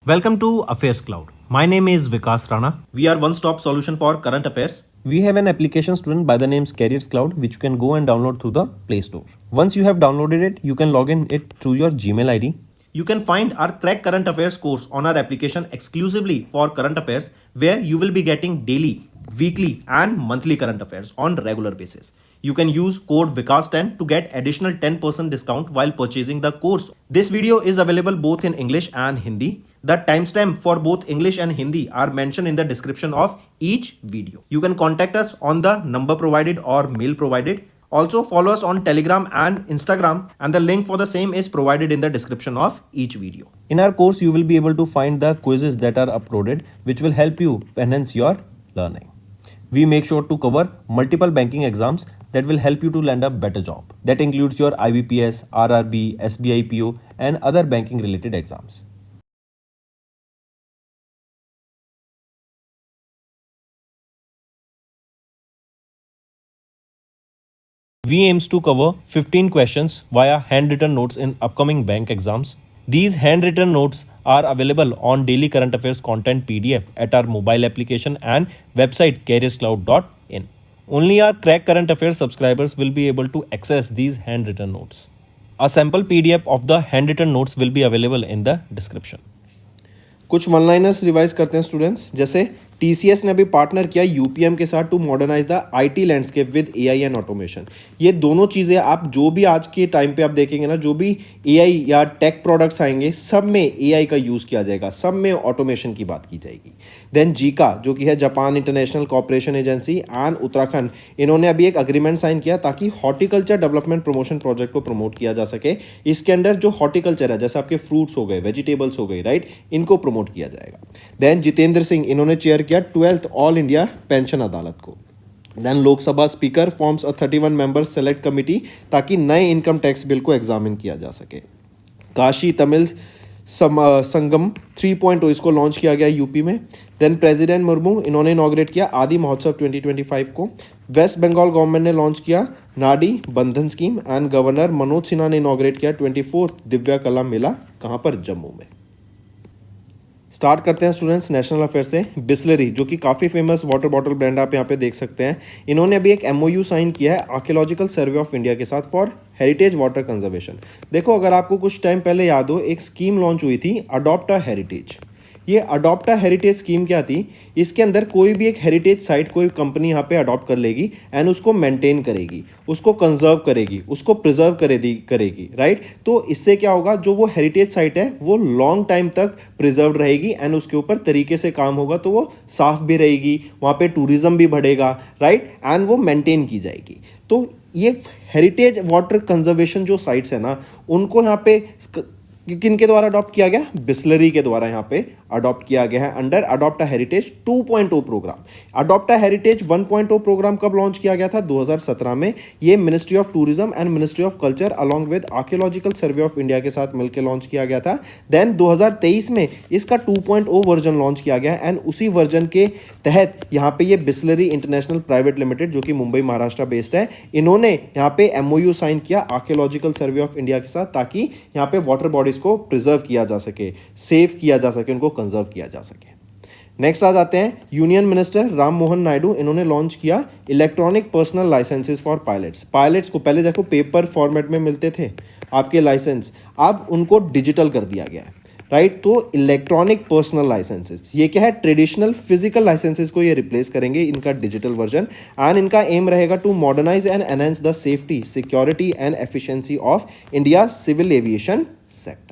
Welcome to Affairs Cloud. My name is Vikas Rana. We are one-stop solution for current affairs. We have an application, student, by the name Careers Cloud, which you can go and download through the Play Store. Once you have downloaded it, you can log in it through your Gmail ID. You can find our Crack Current Affairs course on our application exclusively for current affairs, where you will be getting daily, weekly and monthly current affairs on regular basis. You can use code VIKAS10 to get additional 10% discount while purchasing the course. This video is available both in English and Hindi. The timestamp for both English and Hindi are mentioned in the description of each video. You can contact us on the number provided or mail provided. Also follow us on Telegram and Instagram, and the link for the same is provided in the description of each video. In our course, you will be able to find the quizzes that are uploaded, which will help you enhance your learning. We make sure to cover multiple banking exams that will help you to land a better job. That includes your IBPS, RRB, SBI PO and other banking related exams. We aims to cover 15 questions via handwritten notes in upcoming bank exams. These handwritten notes are available on daily current affairs content PDF at our mobile application and website careerscloud.in. Only our Crack Current Affairs subscribers will be able to access these handwritten notes. A sample PDF of the handwritten notes will be available in the description. कुछ one liners revise करते हैं students. जैसे TCS ने अभी partner किया UPM के साथ to modernise the IT landscape with AI and automation. ये दोनों चीज़ें आप जो भी आज के टाइम पे आप देखेंगे ना, जो भी AI या टेक प्रोडक्ट्स आएंगे, सब में AI का यूज़ किया जाएगा, सब में ऑटोमेशन की बात की जाएगी। देन जीका, जो कि है Japan international cooperation agency and Uttarakhand, इन्होंने अभी एक अग्रीमेंट साइन किया ताकि हॉर्टिकल्चर डेवलपमेंट प्रमोशन प्रोजेक्ट को प्रमोट किया जा सके। इसके अंडर जो हॉर्टिकल्चर है, जैसे आपके फ्रूट्स हो गए, वेजिटेबल्स हो गए, राइट, इनको प्रमोट किया जाएगा। देन जितेंद्र सिंह, इन्होंने चेयर किया 12th ऑल इंडिया पेंशन अदालत को। Then Lok Sabha speaker forms a 31 member select committee ताकि नए इनकम टैक्स बिल को एग्जामिन किया जा सके। काशी तमिल संगम 3.0 इसको लॉन्च किया गया यूपी में। देन प्रेसिडेंट मुर्मू इन्होंने इनॉग्रेट किया आदि महोत्सव 2025 को। वेस्ट बंगाल गवर्नमेंट ने लॉन्च किया नाडी बंधन scheme and governor Manoj Sinha ने इनॉग्रेट किया 24 दिव्या कला मेला, कहाँ पर, जम्मू में। स्टार्ट करते हैं स्टूडेंट्स नेशनल अफेयर से। बिस्लरी जो कि काफ़ी फेमस वाटर बॉटल ब्रांड आप यहाँ पे देख सकते हैं, इन्होंने अभी एक एमओयू साइन किया है आर्कियोलॉजिकल सर्वे ऑफ इंडिया के साथ फॉर हेरिटेज वाटर कंजर्वेशन। देखो अगर आपको कुछ टाइम पहले याद हो, एक स्कीम लॉन्च हुई थी अडॉप्ट अ हेरिटेज। ये अडॉप्ट अ हेरिटेज स्कीम क्या थी, इसके अंदर कोई भी एक हेरिटेज साइट कोई कंपनी यहाँ पे अडॉप्ट कर लेगी एंड उसको मेंटेन करेगी, उसको कंजर्व करेगी, उसको प्रिजर्व करेगी, राइट। तो इससे क्या होगा, जो वो हेरिटेज साइट है वो लॉन्ग टाइम तक प्रिजर्व रहेगी एंड उसके ऊपर तरीके से काम होगा, तो वो साफ भी रहेगी, वहाँ पे टूरिज्म भी बढ़ेगा, राइट, एंड वो मेंटेन की जाएगी। तो ये हेरिटेज वाटर कंजर्वेशन जो साइट्स है ना, उनको यहाँ पे किन के द्वारा अडॉप्ट किया गया, बिस्लरी के द्वारा यहाँ पे अडॉप्ट किया गया है under adopt a heritage 2.0 programme. Adopt a heritage 1.0 programme कब लॉन्च किया गया था, 2017 में। ये ministry of tourism and ministry of culture along with archaeological survey of India के साथ मिलकर लॉन्च किया गया था। देन 2023 में इसका 2.0 वर्जन लॉन्च किया गया एंड उसी वर्जन के तहत यहाँ पे ये बिस्लरी इंटरनेशनल प्राइवेट लिमिटेड जो कि मुंबई महाराष्ट्र बेस्ड है, इन्होंने यहाँ पे एमओयू साइन किया आर्कियोलॉजिकल सर्वे ऑफ इंडिया के साथ, ताकि यहाँ पे वाटर बॉडीज को प्रिजर्व किया जा सके, सेव किया जा सके, उनको कंजर्व किया जा सके। नेक्स्ट आ जाते हैं यूनियन मिनिस्टर राम मोहन नायडू, इन्होंने लॉन्च किया electronic personal licences for pilots. Pilots को पहले देखो पेपर फॉर्मेट में मिलते थे आपके लाइसेंस, अब उनको डिजिटल कर दिया गया है, राइट। तो इलेक्ट्रॉनिक पर्सनल लाइसेंसेस ये क्या है, ट्रेडिशनल फिजिकल लाइसेंसेस को ये रिप्लेस करेंगे, इनका डिजिटल वर्जन, एंड इनका एम रहेगा to modernise and enhance the safety, security and efficiency of India civil aviation sector.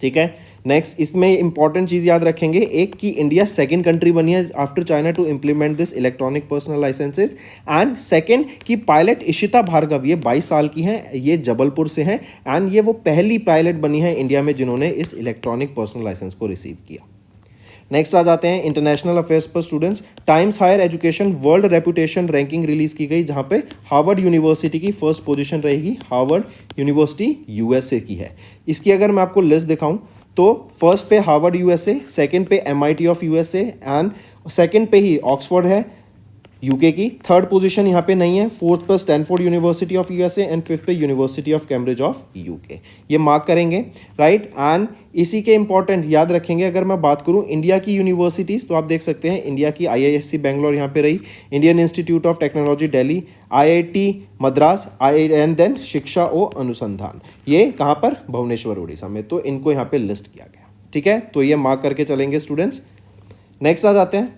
ठीक है। नेक्स्ट इसमें इंपॉर्टेंट चीज याद रखेंगे एक, कि इंडिया सेकंड कंट्री बनी है after China to implement this electronic personal licences, and second कि पायलट इशिता भार्गव ये 22 साल की हैं, ये जबलपुर से हैं, एंड ये वो पहली पायलट बनी है इंडिया में जिन्होंने इस इलेक्ट्रॉनिक पर्सनल लाइसेंस को रिसीव किया। नेक्स्ट आ जाते हैं इंटरनेशनल अफेयर्स पर students. Times Higher Education World Reputation Ranking release की गई, जहां पे हार्वर्ड यूनिवर्सिटी की फर्स्ट पोजीशन रहेगी। हार्वर्ड यूनिवर्सिटी यूएसए की है। इसकी अगर मैं आपको लिस्ट दिखाऊं तो फर्स्ट पे हार्वर्ड यूएसए, सेकंड पे MIT of USA, and second पे ही ऑक्सफोर्ड है यूके की, थर्ड पोजीशन यहाँ पे नहीं है, फोर्थ पर Stanford university of USA and fifth पे university of Cambridge of UK. ये मार्क करेंगे, राइट। एंड इसी के इंपॉर्टेंट याद रखेंगे, अगर मैं बात करूँ इंडिया की यूनिवर्सिटीज़, तो आप देख सकते हैं इंडिया की आईआईएससी बैंगलोर यहाँ पे रही, Indian Institute of Technology Delhi, IIT Madras, and then Siksha O अनुसंधान, ये कहाँ पर, भुवनेश्वर उड़ीसा में। तो इनको यहाँ पे लिस्ट किया गया, ठीक है। तो ये मार्क करके चलेंगे स्टूडेंट्स। नेक्स्ट आ जाते हैं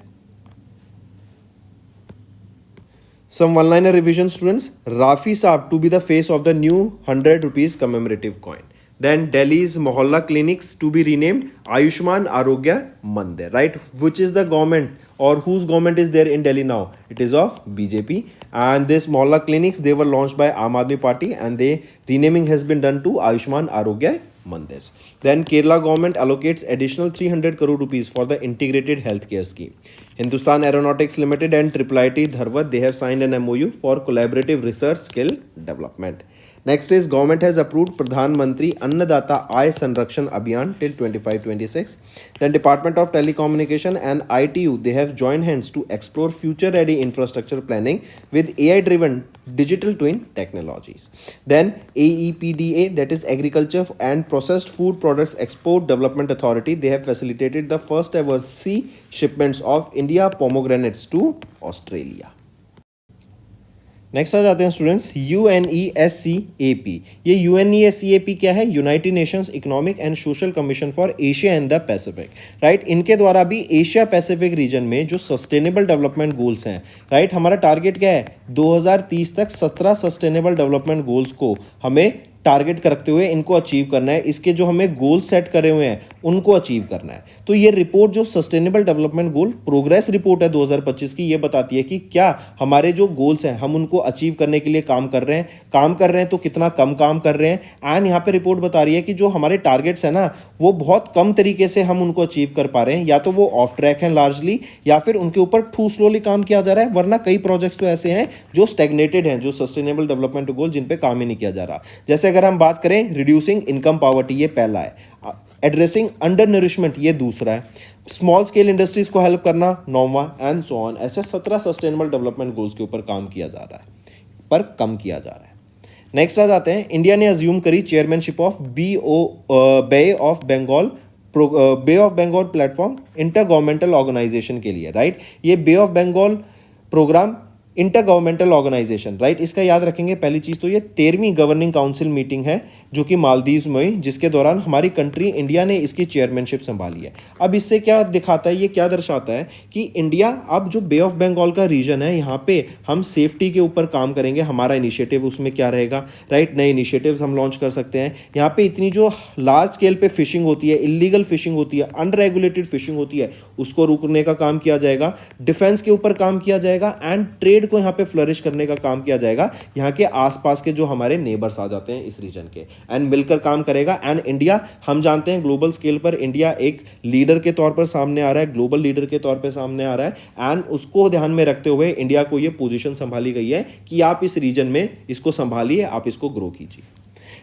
some one-liner revision students. Rafi Saab to be the face of the new 100 rupees commemorative coin. Then Delhi's Mohalla clinics to be renamed Ayushman Arogya Mandir, right? Which is the government or whose government is there in Delhi now? It is of BJP. And this Mohalla clinics, they were launched by Aam Aadmi Party and the renaming has been done to Ayushman Arogya Mandirs. Then Kerala government allocates additional 300 crore rupees for the integrated healthcare scheme. Hindustan Aeronautics Limited and IIIT Dharwad, they have signed an MOU for collaborative research skill development. Next is government has approved Pradhan Mantri Annadata Aay Sanrakshan Abhiyan till 25-26. Then Department of Telecommunication and ITU, they have joined hands to explore future ready infrastructure planning with AI driven digital twin technologies. Then AEPDA, that is Agriculture and Processed Food Products Export Development Authority, they have facilitated the first ever sea shipments of India pomegranates to Australia. Next आ जाते हैं students UNESCAP। ये UNESCAP क्या है, United Nations Economic and Social Commission for Asia and the Pacific, right. इनके द्वारा भी Asia Pacific region में जो सस्टेनेबल डेवलपमेंट गोल्स हैं, राइट, हमारा टारगेट क्या है 2030 तक 17 सस्टेनेबल डेवलपमेंट गोल्स को हमें टारगेट करते हुए इनको अचीव करना है। इसके जो हमें गोल सेट करे हुए हैं उनको अचीव करना है। तो ये रिपोर्ट जो sustainable development goal progress report है 2025 की, ये बताती है कि क्या हमारे जो गोल्स हैं हम उनको अचीव करने के लिए काम कर रहे हैं तो कितना कम काम कर रहे हैं। एंड यहाँ पे रिपोर्ट बता रही है कि जो हमारे टारगेट्स हैं ना वो बहुत कम तरीके से हम उनको अचीव कर पा रहे हैं, या तो वो ऑफ ट्रैक हैं लार्जली, या फिर उनके ऊपर टू स्लोली काम किया जा रहा है, वरना कई प्रोजेक्ट्स तो ऐसे हैं जो स्टैग्नेटेड हैं, जो सस्टेनेबल डेवलपमेंट गोल जिन पे काम ही नहीं किया जा रहा। जैसे अगर हम बात करें रिड्यूसिंग इनकम पॉवर्टी, ये पहला है। एड्रेसिंग अंडर नरिशमेंट ये दूसरा है, स्मॉल स्केल इंडस्ट्रीज को हेल्प करना नौवां, एंड सो ऑन। ऐसे 17 सस्टेनेबल डेवलपमेंट गोल्स के ऊपर काम किया जा रहा है, पर कम किया जा रहा है। नेक्स्ट आ जाते हैं, इंडिया ने अज्यूम करी chairmanship of Bay of Bengal Bay of Bengal platform inter governmental organisation के लिए, राइट। ये Bay of Bengal programme inter governmental organisation, right, इसका याद रखेंगे। पहली चीज तो ये 13वीं गवर्निंग काउंसिल मीटिंग है जो कि मालदीव में हुई, जिसके दौरान हमारी कंट्री इंडिया ने इसकी चेयरमैनशिप संभाली है। अब इससे क्या दिखाता है, ये क्या दर्शाता है कि इंडिया अब जो बे ऑफ बंगाल का रीजन है, यहाँ पे हम सेफ्टी के ऊपर काम करेंगे। हमारा इनिशिएटिव उसमें क्या रहेगा, राइट, नए इनिशिएटिव्स हम लॉन्च कर सकते हैं। यहाँ पे इतनी जो लार्ज स्केल पे फिशिंग होती है, इलीगल फिशिंग होती है, अनरेगुलेटेड फिशिंग होती है, उसको रोकने का काम किया जाएगा। डिफेंस के ऊपर काम किया जाएगा एंड ट्रेड को यहाँ पे फ्लरिश करने का काम किया जाएगा। यहाँ के आसपास के जो हमारे नेबर्स आ जाते हैं इस रीजन के, एंड मिलकर काम करेगा। एंड इंडिया, हम जानते हैं ग्लोबल स्केल पर इंडिया एक लीडर के तौर पर सामने आ रहा है, ग्लोबल लीडर के तौर पर सामने आ रहा है। एंड उसको ध्यान में रखते हुए इंडिया को ये पोजीशन संभाली गई है कि आप इस रीजन में इसको संभालिए, आप इसको ग्रो कीजिए।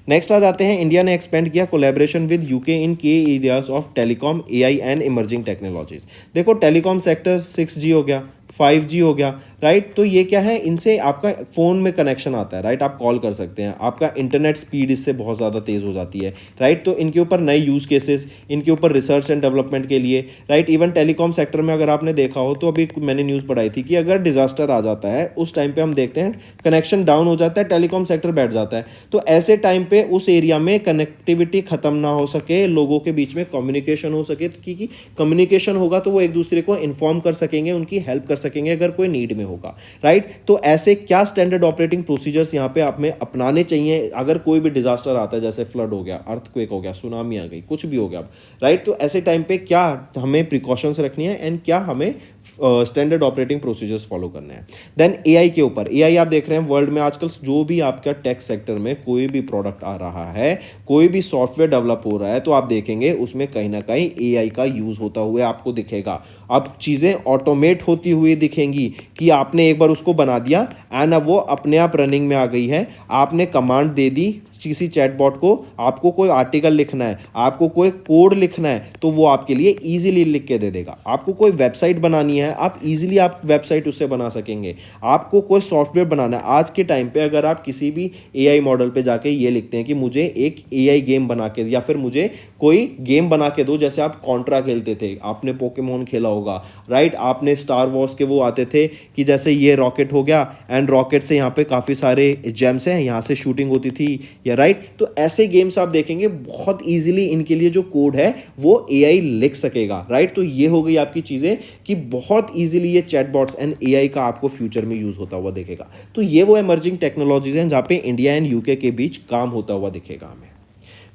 नेक्स्ट आ जाते हैं, इंडिया ने एक्सपेंड किया कोलैबोरेशन विद यूके इन के areas of telecom, AI and emerging technologies. देखो टेलीकॉम सेक्टर 6G हो गया, 5G हो गया, राइट। तो ये क्या है, इनसे आपका फ़ोन में कनेक्शन आता है, राइट, आप कॉल कर सकते हैं, आपका इंटरनेट स्पीड इससे बहुत ज़्यादा तेज़ हो जाती है, राइट। तो इनके ऊपर नए यूज़ केसेस, इनके ऊपर रिसर्च एंड डेवलपमेंट के लिए, राइट। इवन टेलीकॉम सेक्टर में अगर आपने देखा हो तो अभी मैंने न्यूज़ पढ़ाई थी कि अगर डिजास्टर आ जाता है उस टाइम पे हम देखते हैं कनेक्शन डाउन हो जाता है, टेलीकॉम सेक्टर बैठ जाता है। तो ऐसे टाइम पे उस एरिया में कनेक्टिविटी खत्म ना हो सके, लोगों के बीच में कम्युनिकेशन हो सके, क्योंकि कम्युनिकेशन होगा तो वो एक दूसरे को इन्फॉर्म कर सकेंगे, उनकी हेल्प कर सकेंगे अगर कोई नीड में होगा, राइट। तो ऐसे क्या स्टैंडर्ड ऑपरेटिंग प्रोसीजर्स यहाँ पे आप में अपनाने चाहिए अगर कोई भी डिजास्टर आता है, जैसे फ्लड हो गया, अर्थक्वेक हो गया, सुनामी आ गई, कुछ भी हो गया, राइट। तो ऐसे टाइम पे क्या हमें प्रिकॉशंस रखनी है एंड क्या हमें स्टैंडर्ड ऑपरेटिंग प्रोसीजर्स फॉलो करने हैं। देन एआई के ऊपर, एआई आप देख रहे हैं वर्ल्ड में आजकल जो भी आपका टेक सेक्टर में कोई भी प्रोडक्ट आ रहा है, कोई भी सॉफ्टवेयर डेवलप हो रहा है, तो आप देखेंगे उसमें कहीं ना कहीं एआई का यूज होता हुआ आपको दिखेगा। अब चीज़ें ऑटोमेट होती हुई दिखेंगी कि आपने एक बार उसको बना दिया एंड अब वो अपने आप रनिंग में आ गई है। आपने कमांड दे दी किसी चैटबॉट को, आपको कोई आर्टिकल लिखना है, आपको कोई कोड लिखना है, तो वो आपके लिए इजीली लिख के दे देगा। आपको कोई वेबसाइट बनानी है, आप इजीली आप वेबसाइट उससे बना सकेंगे। आपको कोई सॉफ्टवेयर बनाना है, आज के टाइम पे अगर आप किसी भी एआई मॉडल पे जाके ये लिखते हैं कि मुझे एक एआई गेम बना के, या फिर मुझे कोई गेम बना के दो, जैसे आप कॉन्ट्रा खेलते थे, आपने पोकेमोन खेला होगा, राइट, आपने स्टार वॉर्स के वो आते थे कि जैसे ये रॉकेट हो गया एंड रॉकेट से यहाँ पे काफ़ी सारे जेम्स हैं, यहाँ से शूटिंग होती थी, या राइट। तो ऐसे गेम्स आप देखेंगे बहुत इजीली इनके लिए जो कोड है वो एआई लिख सकेगा, राइट। तो ये हो गई आपकी चीजें कि बहुत इजीली ये चैटबॉट्स एंड एआई का आपको फ्यूचर में यूज होता हुआ दिखेगा। तो ये वो इमर्जिंग टेक्नोलॉजीज हैं जहां पे इंडिया एंड यूके के बीच काम होता हुआ दिखेगा हमें।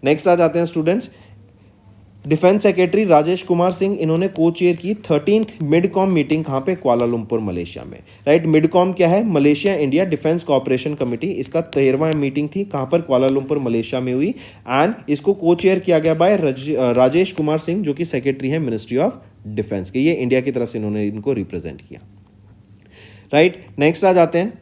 नेक्स्ट आ जाते हैं students, defence secretary Rajesh Kumar Singh, इन्होंने को चेयर की 13th मिडकॉम मीटिंग, कहाँ पे, कुआलालंपुर मलेशिया में, राइट। मिडकॉम क्या है, Malaysia India defence cooperation committee, इसका 13वां मीटिंग थी, कहाँ पर, कुआलालंपुर मलेशिया में हुई। एंड इसको को चेयर किया गया बाय राजेश कुमार सिंह, जो कि सेक्रेटरी है मिनिस्ट्री ऑफ डिफेंस के। ये इंडिया की तरफ से इन्होंने इनको रिप्रेजेंट किया, राइट। नेक्स्ट आ जाते हैं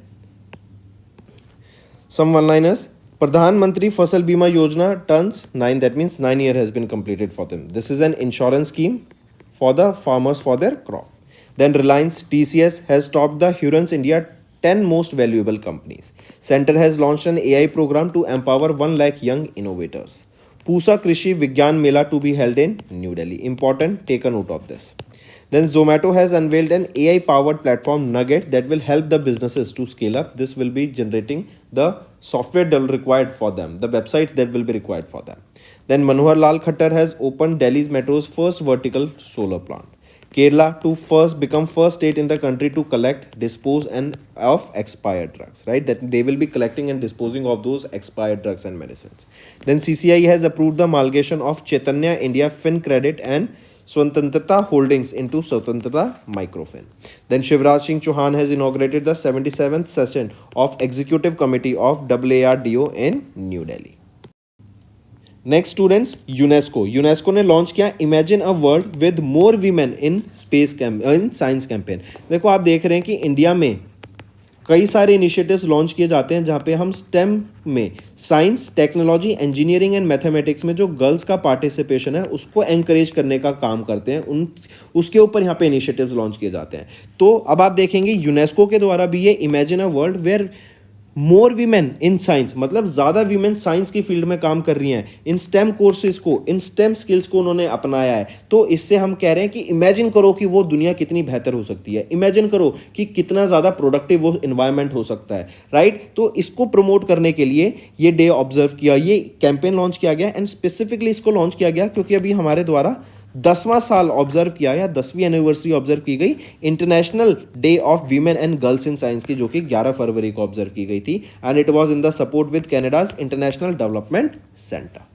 सम वन लाइनर्स। प्रधानमंत्री फसल बीमा योजना turns 9, that means 9 year has been completed for them. This is an insurance scheme for the farmers for their crop. Then Reliance TCS has topped the Hurons India 10 most valuable companies. Center has launched an AI program to empower 1 lakh young innovators. Pusa Krishi Vigyan Mela to be held in New Delhi. Important, take a note of this. Then Zomato has unveiled an AI-powered platform Nugget that will help the businesses to scale up. This will be generating the software required for them, the websites that will be required for them. Then Manohar Lal Khattar has opened Delhi's metro's first vertical solar plant. Kerala to become first state in the country to collect, dispose and of expired drugs, right? That they will be collecting and disposing of those expired drugs and medicines. Then CCI has approved the amalgamation of Chaitanya India FinCredit and Swatantrata Holdings into Swatantrata Microfin. Then Shivraj Singh Chauhan has inaugurated the 77th session of Executive Committee of AARDO in New Delhi. Next students, UNESCO ने launch किया imagine a world with more women in space in science campaign. देखो आप देख रहे हैं कि India में कई सारे इनिशिएटिव्स लॉन्च किए जाते हैं जहाँ पे हम स्टेम में science, technology, engineering and mathematics में जो गर्ल्स का पार्टिसिपेशन है उसको एनकरेज करने का काम करते हैं, उसके ऊपर यहाँ पे इनिशिएटिव्स लॉन्च किए जाते हैं। तो अब आप देखेंगे यूनेस्को के द्वारा भी ये imagine a world where more women in science, मतलब ज़्यादा वीमेन साइंस की फील्ड में काम कर रही हैं, इन स्टेम कोर्सेज को, इन स्टेम स्किल्स को उन्होंने अपनाया है। तो इससे हम कह रहे हैं कि इमेजिन करो कि वो दुनिया कितनी बेहतर हो सकती है, इमेजिन करो कि कितना ज़्यादा प्रोडक्टिव वो इन्वायरमेंट हो सकता है, राइट। तो इसको प्रमोट करने के लिए ये डे ऑब्जर्व किया, ये कैंपेन लॉन्च किया गया एंड स्पेसिफिकली इसको लॉन्च किया गया क्योंकि अभी हमारे द्वारा 10वां साल ऑब्जर्व किया या 10वीं एनिवर्सरी ऑब्जर्व की गई international day of women and girls in science की, जो कि 11 फरवरी को ऑब्जर्व की गई थी and it was in the support with Canada's international development centre.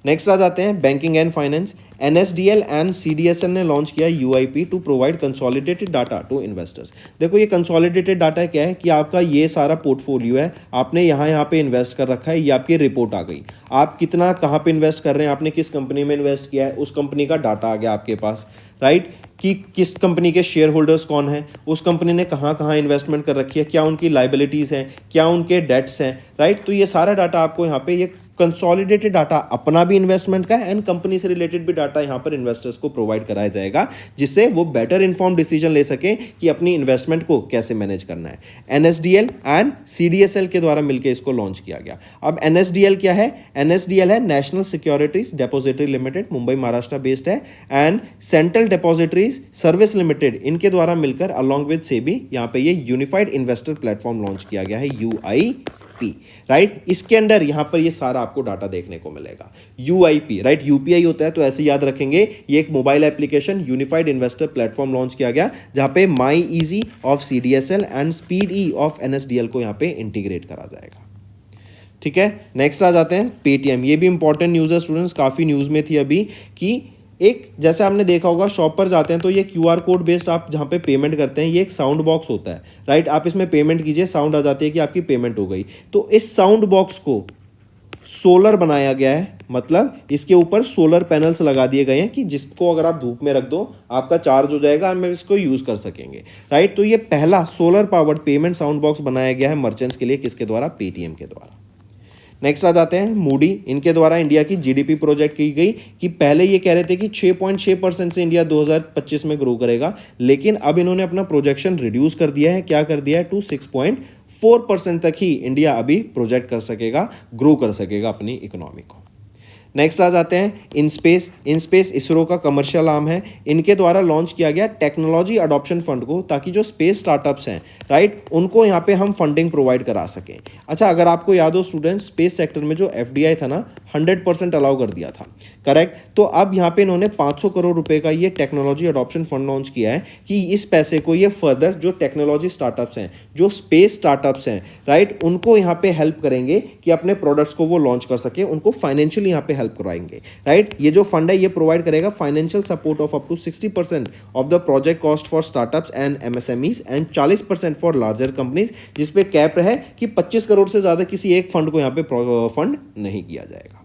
Next आ जाते हैं banking and finance. NSDL and CDSL ने लॉन्च किया UIP to provide consolidated data to investors. देखो ये कंसोलिडेटेड डाटा क्या है कि आपका ये सारा पोर्टफोलियो है, आपने यहाँ पे इन्वेस्ट कर रखा है, ये आपकी रिपोर्ट आ गई, आप कितना कहाँ पे इन्वेस्ट कर रहे हैं, आपने किस कंपनी में इन्वेस्ट किया है, उस कंपनी का डाटा आ गया आपके पास, राइट, कि किस कंपनी के शेयर होल्डर्स कौन हैं, उस कंपनी ने कहाँ कहाँ इन्वेस्टमेंट कर रखी है, क्या उनकी लाइबिलिटीज़ हैं, क्या उनके डेट्स हैं, राइट। तो ये सारा डाटा आपको यहाँ पे ये कंसोलिडेटेड डाटा अपना भी इन्वेस्टमेंट का है एंड कंपनी से रिलेटेड भी डाटा यहाँ पर इन्वेस्टर्स को प्रोवाइड कराया जाएगा, जिससे वो बेटर इन्फॉर्म डिसीजन ले सकें कि अपनी इन्वेस्टमेंट को कैसे मैनेज करना है। एनएसडीएल एंड सीडीएसएल के द्वारा मिलकर इसको लॉन्च किया गया। अब एनएसडीएल क्या है? एनएसडीएल है National Securities Depository Limited, Mumbai Maharashtra based है, and Central Depositories Service Limited, इनके द्वारा मिलकर अलॉन्ग विद सेबी यहाँ पे ये यूनिफाइड इन्वेस्टर प्लेटफॉर्म लॉन्च किया गया है, यूआईपी, राइट। इसके अंदर यहाँ पर ये सारा आपको डाटा देखने को मिलेगा। यूआईपी, राइट, यूपीआई होता है तो ऐसे याद रखेंगे, ये एक mobile application unified investor platform launch किया गया जहाँ पे my easi of CDSL and speed e of NSDL को यहाँ पे इंटीग्रेट करा जाएगा। ठीक है, नेक्स्ट आ जाते हैं पेटीएम। ये भी इंपॉर्टेंट न्यूज़ है स्टूडेंट्स, काफ़ी न्यूज़ में थी अभी कि एक, जैसे आपने देखा होगा शॉप पर जाते हैं तो ये क्यूआर कोड बेस्ड आप जहाँ पे पेमेंट करते हैं, ये एक साउंड बॉक्स होता है, राइट। आप इसमें पेमेंट कीजिए, साउंड आ जाती है कि आपकी पेमेंट हो गई। तो इस साउंड बॉक्स को सोलर बनाया गया है, मतलब इसके ऊपर सोलर पैनल्स लगा दिए गए हैं कि जिसको अगर आप धूप में रख दो आपका चार्ज हो जाएगा और इसको यूज़ कर सकेंगे, राइट। तो ये पहला solar powered payment sound box बनाया गया है मर्चेंट्स के लिए, किसके द्वारा? पेटीएम के द्वारा। नेक्स्ट आ जाते हैं मूडी, इनके द्वारा इंडिया की जीडीपी प्रोजेक्ट की गई कि पहले ये कह रहे थे कि 6.6% से इंडिया 2025 में ग्रो करेगा, लेकिन अब इन्होंने अपना प्रोजेक्शन रिड्यूस कर दिया है, क्या कर दिया है, टू 6.4% तक ही इंडिया अभी प्रोजेक्ट कर सकेगा, ग्रो कर सकेगा अपनी इकोनॉमी को। नेक्स्ट आ जाते हैं इनस्पेस। इनस्पेस इसरो का कमर्शियल आर्म है, इनके द्वारा लॉन्च किया गया टेक्नोलॉजी अडॉप्शन फंड को, ताकि जो स्पेस स्टार्टअप्स हैं, राइट, उनको यहाँ पे हम फंडिंग प्रोवाइड करा सकें। अच्छा, अगर आपको याद हो स्टूडेंट्स, स्पेस सेक्टर में जो एफडीआई था ना, 100% अलाउ कर दिया था, करेक्ट। तो अब यहाँ पे इन्होंने 500 करोड़ रुपए का ये टेक्नोलॉजी अडॉप्शन फंड लॉन्च किया है कि इस पैसे को ये फर्दर जो टेक्नोलॉजी स्टार्टअप्स हैं, जो स्पेस स्टार्टअप्स हैं, राइट, उनको यहाँ पे हेल्प करेंगे कि अपने प्रोडक्ट्स को वो लॉन्च कर सके, उनको फाइनेंशियली यहाँ पे हेल्प करवाएंगे, राइट। ये जो फंड है ये प्रोवाइड करेगा financial support of up to 60% of the project cost for startups and MSMEs and 40% for larger companies, जिसपे कैप है कि 25 करोड़ से ज़्यादा किसी एक फंड को यहाँ पे फंड नहीं किया जाएगा।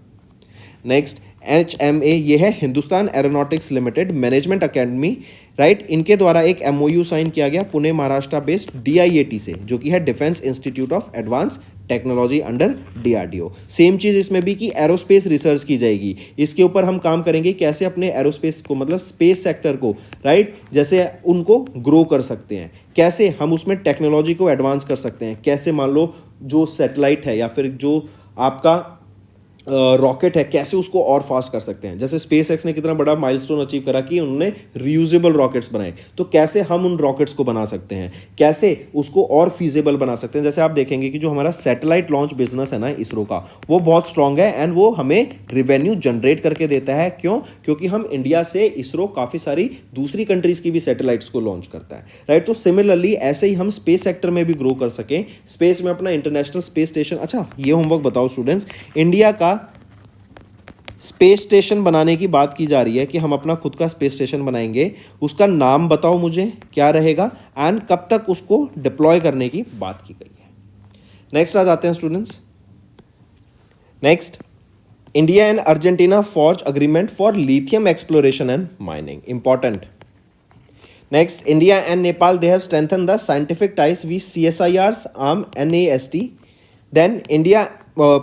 नेक्स्ट HMA, ये है Hindustan aeronautics limited management academy, right, इनके द्वारा एक MOU साइन किया गया पुणे महाराष्ट्र बेस्ड DIAT से, जो कि है Defence Institute of Advance Technology under DRDO। Same चीज़ इसमें भी कि एरोस्पेस रिसर्च की जाएगी, इसके ऊपर हम काम करेंगे कैसे अपने एरोस्पेस को, मतलब स्पेस सेक्टर को, राइट, जैसे उनको ग्रो कर सकते हैं, कैसे हम उसमें टेक्नोलॉजी को एडवांस कर सकते हैं, कैसे मान लो जो सैटेलाइट है या फिर जो आपका रॉकेट है, कैसे उसको और फास्ट कर सकते हैं। जैसे स्पेस एक्स ने कितना बड़ा माइलस्टोन अचीव करा कि उन्होंने रीयूजेबल रॉकेट्स बनाए, तो कैसे हम उन रॉकेट्स को बना सकते हैं, कैसे उसको और फीजेबल बना सकते हैं। जैसे आप देखेंगे कि जो हमारा सैटेलाइट लॉन्च बिजनेस है ना इसरो का, वो बहुत स्ट्रांग है एंड वो हमें रिवेन्यू जनरेट करके देता है। क्यों? क्योंकि हम इंडिया से इसरो काफ़ी सारी दूसरी कंट्रीज की भी सैटेलाइट्स को लॉन्च करता है, राइट। तो सिमिलरली ऐसे ही हम स्पेस सेक्टर में भी ग्रो कर सकें, स्पेस में अपना इंटरनेशनल स्पेस स्टेशन। अच्छा, ये होमवर्क बताओ स्टूडेंट्स, इंडिया का स्पेस स्टेशन बनाने की बात की जा रही है कि हम अपना खुद का स्पेस स्टेशन बनाएंगे, उसका नाम बताओ मुझे क्या रहेगा एंड कब तक उसको डिप्लॉय करने की बात की गई है। नेक्स्ट आ जाते हैं students, next India and Argentina forge agreement for lithium exploration and mining, important. Next, India and Nepal, they have strengthened the scientific ties with CSIR's arm NAST. Then India,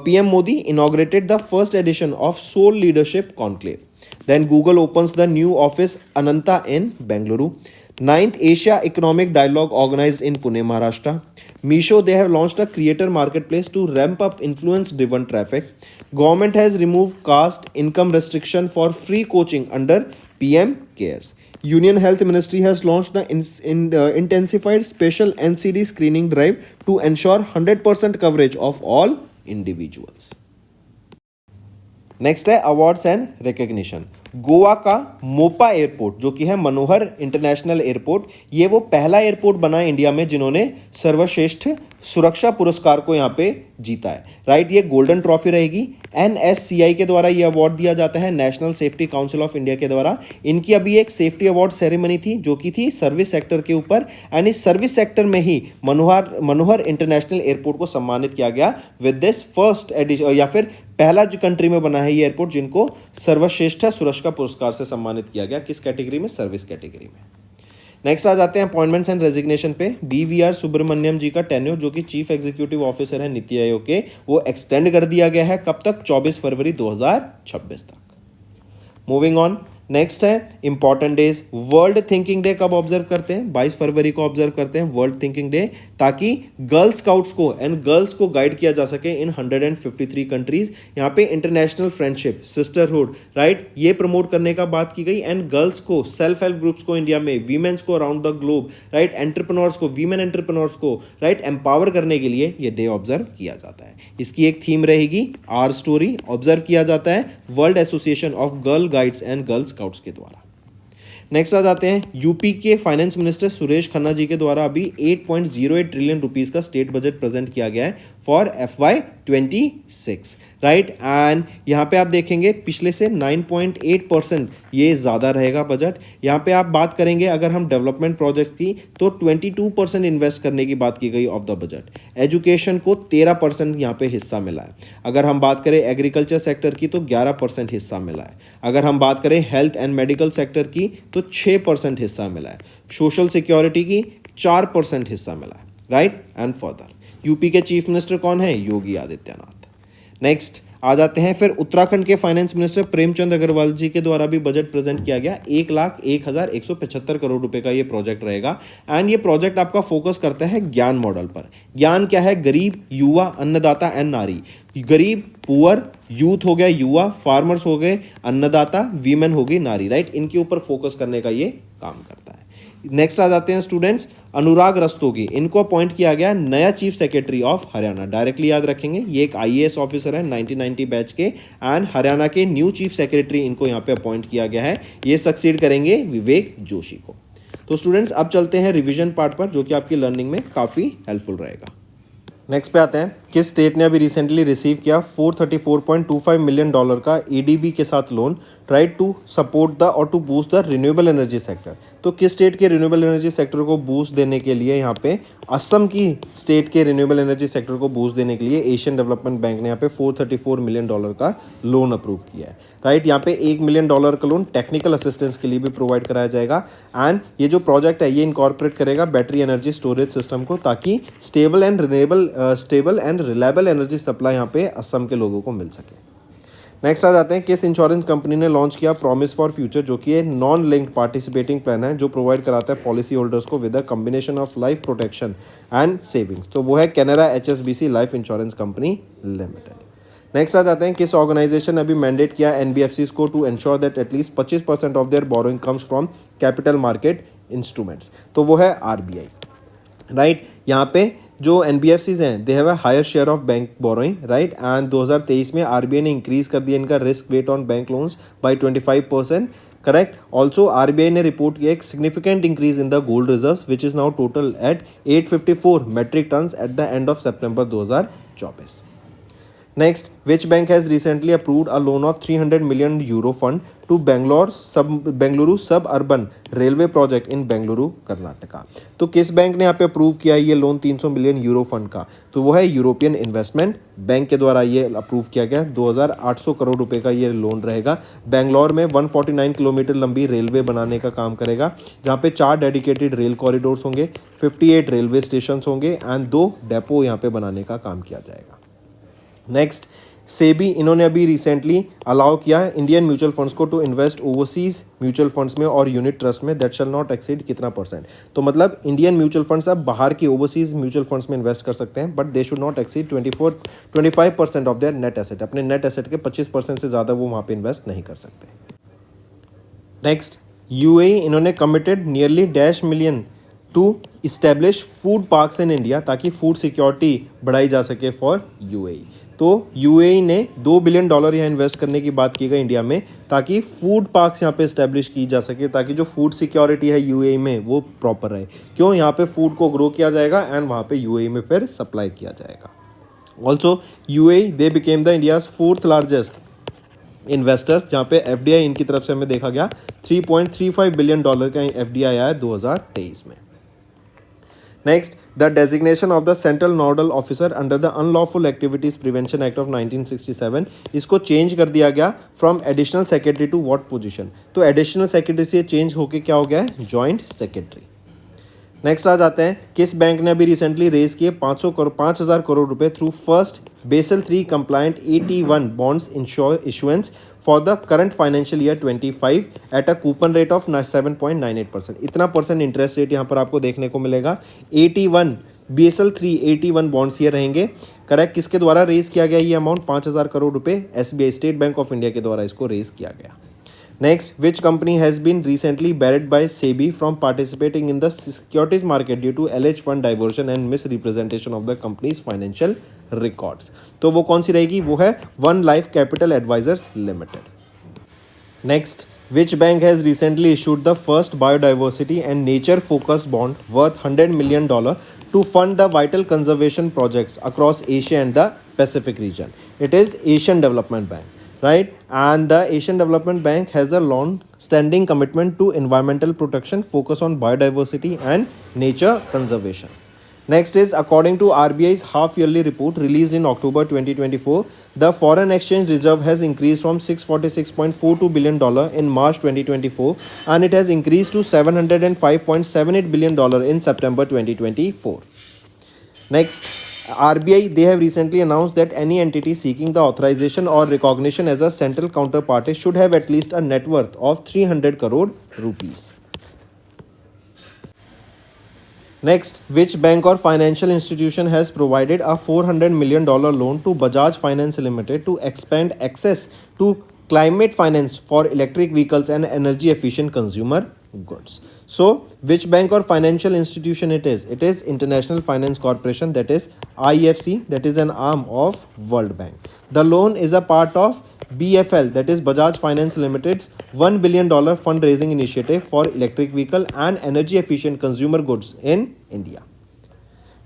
PM Modi inaugurated the first edition of Soul Leadership Conclave. Then Google opens the new office Ananta in Bengaluru. Ninth Asia Economic Dialogue organized in Pune, Maharashtra. Misho, they have launched a creator marketplace to ramp up influence-driven traffic. Government has removed caste income restriction for free coaching under PM Cares. Union Health Ministry has launched the intensified special NCD screening drive to ensure 100% coverage of all individuals. Next है awards and recognition. Goa का Mopa airport जो कि है मनोहर international airport, ये वो पहला airport बना है इंडिया में जिन्होंने सर्वश्रेष्ठ सुरक्षा पुरस्कार को यहाँ पे जीता है. राइट, ये गोल्डन ट्रॉफी रहेगी. NSCI के द्वारा ये अवार्ड दिया जाता है, national safety council of India के द्वारा. इनकी अभी एक सेफ्टी अवार्ड सेरेमनी थी जो कि थी सर्विस सेक्टर के ऊपर, एंड इस सर्विस सेक्टर में ही मनोहर इंटरनेशनल एयरपोर्ट को सम्मानित किया गया विद दिस फर्स्ट एडिशन, या फिर पहला जो कंट्री में बना है ये एयरपोर्ट जिनको सर्वश्रेष्ठ सुरक्षा पुरस्कार से सम्मानित किया गया. किस कैटेगरी में? सर्विस कैटेगरी में. नेक्स्ट आ जाते हैं अपॉइंटमेंट्स एंड रेजिग्नेशन पे. BVR सुब्रमण्यम जी का टेन्योर जो कि चीफ एग्जीक्यूटिव ऑफिसर है नीति आयोग के, वो एक्सटेंड कर दिया गया है. कब तक? 24 फरवरी 2026 तक. Moving on. नेक्स्ट है important days. World thinking day कब ऑब्जर्व करते हैं? 22 फरवरी को ऑब्जर्व करते हैं वर्ल्ड थिंकिंग डे, ताकि गर्ल स्काउट्स को एंड गर्ल्स को गाइड किया जा सके इन 153 कंट्रीज. यहाँ पे इंटरनेशनल फ्रेंडशिप, सिस्टरहुड, राइट, ये प्रमोट करने का बात की गई. एंड गर्ल्स को, सेल्फ हेल्प ग्रुप्स को इंडिया में, वीमेंस को around the globe, right, entrepreneurs को, वीमेन एंटरप्रेन्योर्स को, राइट, एम्पावर करने के लिए ये डे ऑब्जर्व किया जाता है. इसकी एक थीम रहेगी आर स्टोरी. ऑब्जर्व किया जाता है world association of girl guides and girls scouts के द्वारा. नेक्स्ट आ जाते हैं यूपी के फाइनेंस मिनिस्टर सुरेश खन्ना जी के द्वारा अभी 8.08 ट्रिलियन रुपीस का स्टेट बजट प्रेजेंट किया गया है फॉर FY26, राइट. एंड यहाँ पे आप देखेंगे पिछले से 9.8% ये ज़्यादा रहेगा बजट. यहाँ पे आप बात करेंगे अगर हम डेवलपमेंट प्रोजेक्ट की तो 22% इन्वेस्ट करने की बात की गई ऑफ द बजट. एजुकेशन को 13% यहाँ पे हिस्सा मिला है. अगर हम बात करें एग्रीकल्चर सेक्टर की तो 11% हिस्सा मिला है. अगर हम बात करें हेल्थ एंड मेडिकल सेक्टर की तो 6% हिस्सा मिला है. सोशल सिक्योरिटी की 4% हिस्सा मिला है, राइट. एंड फर्दर यूपी के चीफ मिनिस्टर कौन है? योगी आदित्यनाथ. नेक्स्ट आ जाते हैं फिर उत्तराखंड के फाइनेंस मिनिस्टर प्रेमचंद अग्रवाल जी के द्वारा भी बजट प्रेजेंट किया गया. 1,01,175 करोड़ रुपए का ये प्रोजेक्ट रहेगा. एंड ये प्रोजेक्ट आपका फोकस करता है ज्ञान मॉडल पर. ज्ञान क्या है? गरीब, युवा, अन्नदाता एंड नारी. गरीब, पुअर, यूथ हो गया युवा, फार्मर्स हो गए अन्नदाता, वीमेन होगी नारी, राइट. इनके ऊपर फोकस करने का ये काम करता है. नेक्स्ट आ जाते हैं स्टूडेंट्स अनुराग रस्तोगी. इनको अपॉइंट किया गया नया chief secretary of Haryana. Directly याद रखेंगे ये एक IAS ऑफिसर है 1990 बैच के, एंड हरियाणा के न्यू चीफ सेक्रेटरी इनको यहाँ पे अपॉइंट किया गया है. ये सक्सीड करेंगे विवेक जोशी को. तो स्टूडेंट्स अब चलते हैं रिवीजन पार्ट पर जो कि आपकी लर्निंग में काफ़ी हेल्पफुल रहेगा. नेक्स्ट पे आते हैं किस स्टेट ने अभी रिसेंटली रिसीव किया $434.25 मिलियन का EDB के साथ loan, right, to support the और to boost the renewable energy sector. तो किस स्टेट के रिन्यूएबल एनर्जी सेक्टर को बूस्ट देने के लिए यहाँ पे असम की स्टेट के रिन्यूएबल एनर्जी सेक्टर को बूस्ट देने के लिए एशियन डेवलपमेंट बैंक ने यहाँ पे $434 मिलियन का लोन अप्रूव किया है, राइट. यहाँ पे $1 मिलियन का लोन टेक्निकल असिस्टेंस के लिए भी प्रोवाइड कराया जाएगा. एंड ये जो प्रोजेक्ट है ये इनकॉर्पोरेट करेगा बैटरी एनर्जी स्टोरेज सिस्टम को, ताकि stable and reliable energy supply यहाँ पे असम के लोगों को मिल सके. नेक्स्ट आ जाते हैं किस इंश्योरेंस कंपनी ने लॉन्च किया प्रॉमिस फॉर फ्यूचर, जो कि नॉन लिंक्ड पार्टिसिपेटिंग प्लान है जो प्रोवाइड कराता है पॉलिसी होल्डर्स को with a combination of life protection and savings. तो वो है Canara HSBC life insurance company limited. Next आ जाते हैं किस ऑर्गेनाइजेशन ने अभी मैंडेट किया NBFCs को to ensure that at least 25% of their borrowing comes from capital market instruments. तो वो है RBI, राइट. यहाँ पे जो NBFCs हैं they have a higher share of bank borrowing, right. And 2023 में RBI ने इंक्रीज कर दिया इनका risk weight on bank loans by 25%, correct. Also RBI ने रिपोर्ट किया एक significant increase in the gold reserves which is now total at 854 metric tonnes at the end of September 2024. Next, which bank has recently approved a loan of 300 million euro fund to Bengaluru suburban railway project in Bengaluru, Karnataka. तो किस bank ने यहाँ पे approve किया है ये loan 300 million euro fund का? तो वो है यूरोपियन इन्वेस्टमेंट बैंक के द्वारा ये अप्रूव किया गया। 2800 करोड़ रुपए का ये लोन रहेगा। बेंगलोर में 149 किलोमीटर लंबी रेलवे बनाने का काम करेगा, जहाँ पे 4 डेडिकेटेड रेल कॉरिडोर्स होंगे, 58 रेलवे स्टेशन होंगे एंड 2 डेपो यहाँ पे बनाने का काम किया जाएगा। नेक्स्ट, सेबी इन्होंने अभी रिसेंटली अलाउ किया है इंडियन म्यूचुअल फंड्स को to invest overseas mutual funds में और यूनिट ट्रस्ट में दैट शैल नॉट एक्सीड कितना %। तो मतलब इंडियन म्यूचुअल फंड्स अब बाहर की ओवरसीज म्यूचुअल फंड्स में इन्वेस्ट कर सकते हैं, but they should not exceed 25% of there net asset. अपने नेट एसेट के 25% से ज़्यादा वो वहाँ पे इन्वेस्ट नहीं कर सकते। नेक्स्ट, यूएई इन्होंने committed nearly $1 to establish food parks in India, ताकि फूड सिक्योरिटी बढ़ाई जा सके फॉर यूएई। तो यूएई ने $2 बिलियन यहाँ इन्वेस्ट करने की बात की गई इंडिया में, ताकि फूड पार्क्स यहाँ पे इस्टेब्लिश की जा सके, ताकि जो फूड सिक्योरिटी है यूएई में वो प्रॉपर रहे। क्यों? यहाँ पे फूड को ग्रो किया जाएगा एंड वहाँ पे यूएई में फिर सप्लाई किया जाएगा। Also UAE they became the India's 4th largest investors, जहाँ पे एफडीआई इनकी तरफ से हमें देखा गया $3.35 बिलियन का एफडीआई आया 2023 में। Next, the designation of the Central Nodal Officer under the Unlawful Activities Prevention Act of 1967 इसको चेंज कर दिया गया from additional secretary to what position? तो एडिशनल सेक्रेटरी से चेंज होके क्या हो गया है? Joint secretary. नेक्स्ट आ जाते हैं, किस बैंक ने अभी रिसेंटली रेज किए 5,000 करोड़ रुपए through first Basel 3 compliant AT1 bonds issuance for the current financial year 25 at a coupon rate of 7.98%। इतना परसेंट इंटरेस्ट रेट यहाँ पर आपको देखने को मिलेगा। AT1 बेसल 3 AT1 बॉन्ड्स ये रहेंगे। करेक्ट, किसके द्वारा रेज किया गया ये अमाउंट? 5,000 करोड़ रुपए SBI state bank of India के द्वारा इसको रेज किया गया। Next, which company has been recently barred by SEBI from participating in the securities market due to alleged fund diversion and misrepresentation of the company's financial records? तो वो कौन सी रहेगी? वो है One Life Capital Advisors Limited. Next, which bank has recently issued the first biodiversity and nature focused bond worth $100 million to fund the vital conservation projects across Asia and the Pacific region? It is Asian Development Bank. Right, and the Asian Development Bank has a long-standing commitment to environmental protection, focus on biodiversity and nature conservation. Next is, according to RBI's half-yearly report released in October 2024, the foreign exchange reserve has increased from $646.42 billion in March 2024, and it has increased to $705.78 billion in September 2024. Next, RBI, they have recently announced that any entity seeking the authorization or recognition as a central counterparty should have at least a net worth of 300 crore rupees. Next, which bank or financial institution has provided a $400 million loan to Bajaj Finance Limited to expand access to climate finance for electric vehicles and energy efficient consumer goods? So, which bank or financial institution it is? It is International Finance Corporation, that is IFC, that is an arm of World Bank. The loan is a part of BFL, that is Bajaj Finance Limited's $1 billion fundraising initiative for electric vehicle and energy efficient consumer goods in India.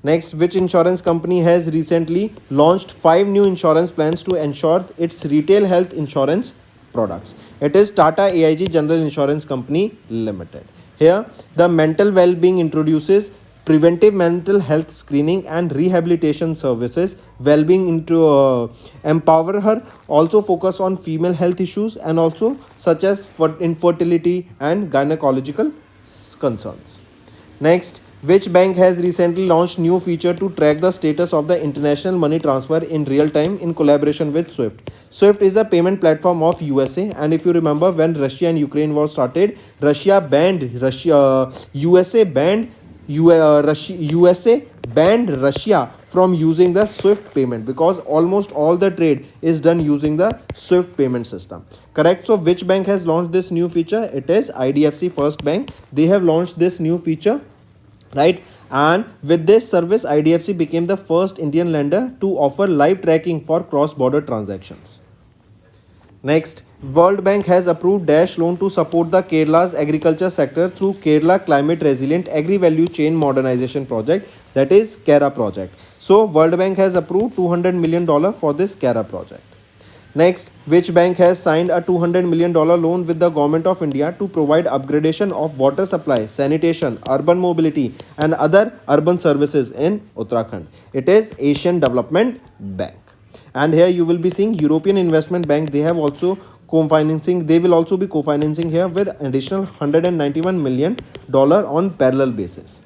Next, which insurance company has recently launched 5 new insurance plans to ensure its retail health insurance products? It is Tata AIG General Insurance Company Limited. Here, the mental well-being introduces preventive mental health screening and rehabilitation services, well-being into empower her, also focus on female health issues and also such as for infertility and gynecological concerns. Next, which bank has recently launched new feature to track the status of the international money transfer in real time in collaboration with SWIFT? SWIFT is a payment platform of USA, and if you remember when Russia and Ukraine war started, USA banned Russia from using the SWIFT payment because almost all the trade is done using the SWIFT payment system. Correct? So which bank has launched this new feature? It is IDFC First Bank. They have launched this new feature, right? And with this service, IDFC became the first Indian lender to offer live tracking for cross-border transactions. Next, World Bank has approved dash loan to support the Kerala's agriculture sector through Kerala Climate Resilient Agri Value Chain Modernization Project, that is KERA project. So World Bank has approved $200 million for this KERA project. Next, which bank has signed a $200 million loan with the Government of India to provide upgradation of water supply, sanitation, urban mobility and other urban services in Uttarakhand? It is Asian Development Bank. And here you will be seeing European Investment Bank. They have also co-financing. They will also be co-financing here with additional $191 million on parallel basis.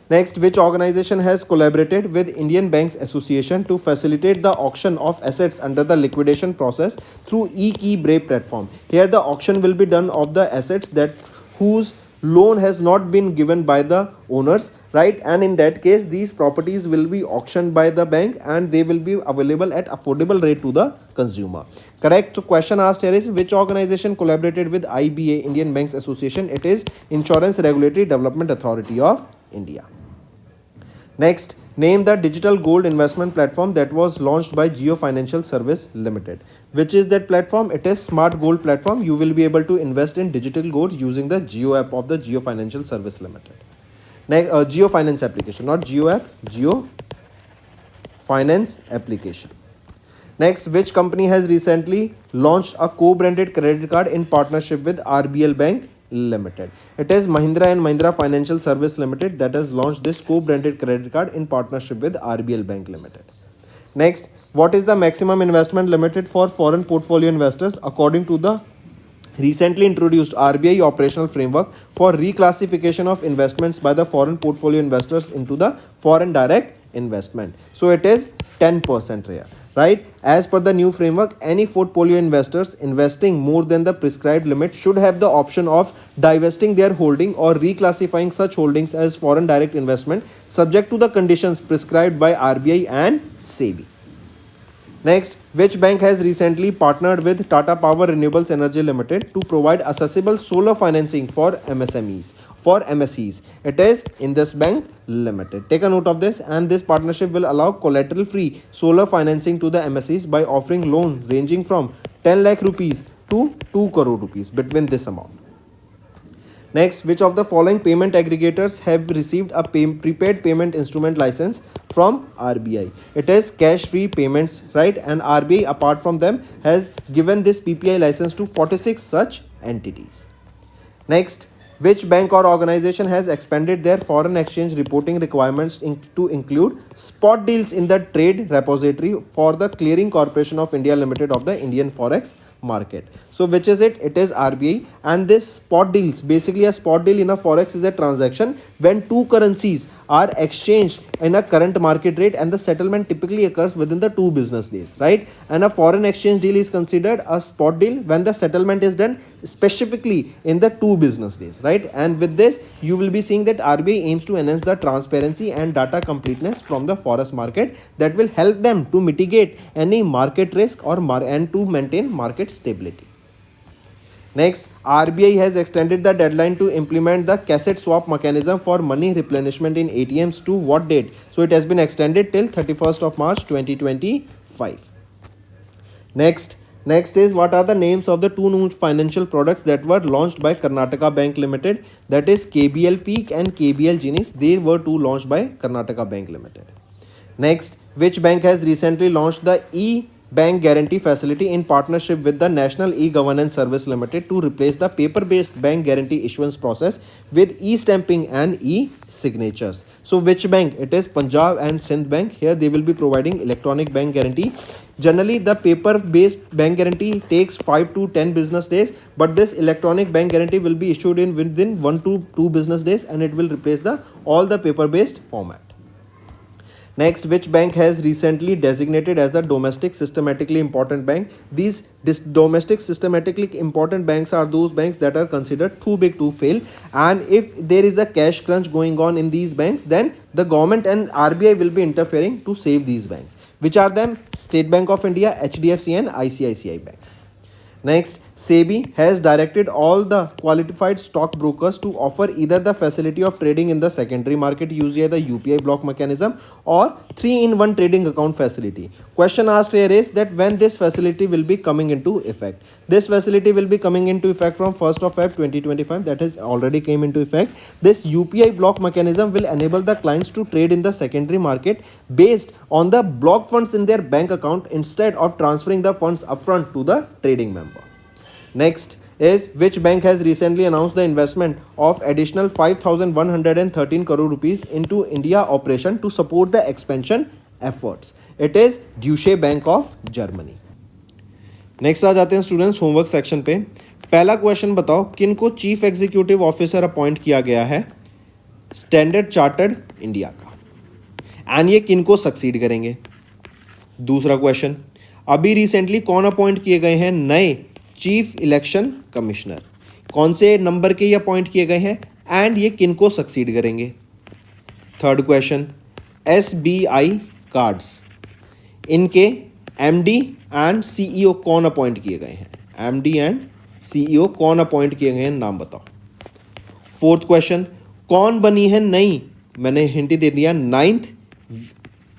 Next, which organization has collaborated with Indian Banks Association to facilitate the auction of assets under the liquidation process through e-key Brave platform? Here the auction will be done of the assets that whose loan has not been given by the owners, right? And in that case, these properties will be auctioned by the bank and they will be available at affordable rate to the consumer. Correct. So question asked here is, which organization collaborated with IBA, Indian Banks Association? It is Insurance Regulatory Development Authority of India. Next, name the digital gold investment platform that was launched by Geo Financial Service Limited. Which is that platform? It is Smart Gold platform. You will be able to invest in digital gold using the Geo app of the Geo Financial Service Limited. Next, Geo Finance application, not Geo app, Geo Finance application. Next, which company has recently launched a co-branded credit card in partnership with RBL Bank Limited? It is Mahindra and Mahindra Financial Service Limited that has launched this co-branded credit card in partnership with RBL Bank Limited. Next, what is the maximum investment limited for foreign portfolio investors according to the recently introduced RBI operational framework for reclassification of investments by the foreign portfolio investors into the foreign direct investment? So it is 10% here. Right? As per the new framework, any portfolio investors investing more than the prescribed limit should have the option of divesting their holding or reclassifying such holdings as foreign direct investment, subject to the conditions prescribed by RBI and SEBI. Next, which bank has recently partnered with Tata Power Renewables Energy Limited to provide accessible solar financing for MSEs? It is Indus Bank Limited. Take a note of this, and this partnership will allow collateral-free solar financing to the MSEs by offering loans ranging from 10 lakh rupees to 2 crore rupees between this amount. Next, which of the following payment aggregators have received a prepaid payment instrument license from RBI? It is Cash Free Payments, right? And RBI, apart from them, has given this PPI license to 46 such entities. Next, which bank or organization has expanded their foreign exchange reporting requirements to include spot deals in the trade repository for the Clearing Corporation of India Limited of the Indian Forex market? So which is it? It is RBI. And this spot deals, basically a spot deal in a forex is a transaction when two currencies are exchanged in a current market rate and the settlement typically occurs within the 2 business days, right? And a foreign exchange deal is considered a spot deal when the settlement is done specifically in the 2 business days, right? And with this, you will be seeing that RBI aims to enhance the transparency and data completeness from the forex market that will help them to mitigate any market risk and to maintain market stability. Next, RBI has extended the deadline to implement the cassette swap mechanism for money replenishment in ATMs to what date? So it has been extended till 31st of March 2025. Next is, what are the names of the 2 new financial products that were launched by Karnataka Bank Limited? That is KBL Peak and KBL Genius. They were 2 launched by Karnataka Bank Limited. Next, which bank has recently launched the e-bank guarantee facility in partnership with the National E-Governance Service Limited to replace the paper-based bank guarantee issuance process with e-stamping and e-signatures? So which bank? It is Punjab and Sindh Bank. Here they will be providing electronic bank guarantee. Generally, the paper-based bank guarantee takes 5 to 10 business days, but this electronic bank guarantee will be issued within 1 to 2 business days, and it will replace all the paper-based format. Next, which bank has recently designated as the domestic systematically important bank? These domestic systematically important banks are those banks that are considered too big to fail, and if there is a cash crunch going on in these banks, then the government and RBI will be interfering to save these banks. Which are them? State Bank of India, HDFC and ICICI Bank. Next, SEBI has directed all the qualified stock brokers to offer either the facility of trading in the secondary market using the UPI block mechanism or 3-in-1 trading account facility. Question asked here is that when this facility will be coming into effect. This facility will be coming into effect from 1st of Feb 2025. That has already came into effect. This UPI block mechanism will enable the clients to trade in the secondary market based on the blocked funds in their bank account instead of transferring the funds upfront to the trading member. Next is which bank has recently announced the investment of additional 5,113 crore rupees into India operation to support the expansion efforts. It is Deutsche Bank of Germany. Next आ जाते हैं students homework section पे. पहला question बताओ किनको chief executive officer appoint किया गया है स्टैंडर्ड चार्टर्ड इंडिया का एंड ये किनको सक्सीड करेंगे. दूसरा क्वेश्चन अभी रिसेंटली कौन अपॉइंट किए गए हैं नए चीफ इलेक्शन कमिश्नर, कौन से नंबर के ये अपॉइंट किए गए हैं एंड ये किनको सक्सीड करेंगे. थर्ड क्वेश्चन SBI कार्ड्स इनके MD एंड CEO कौन अपॉइंट किए गए हैं. MD एंड CEO कौन अपॉइंट किए गए हैं नाम बताओ. फोर्थ क्वेश्चन कौन बनी है नई, मैंने हिंट दे दिया,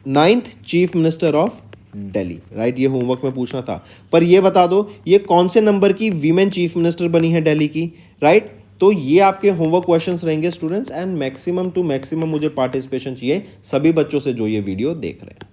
ninth chief minister of Delhi. Right, ये होमवर्क में पूछना था, पर ये बता दो ये कौन से नंबर की वीमेन चीफ मिनिस्टर बनी है दिल्ली की. राइट, तो ये आपके होमवर्क क्वेश्चंस रहेंगे students and maximum to maximum मुझे पार्टिसिपेशन चाहिए सभी बच्चों से जो ये वीडियो देख रहे हैं.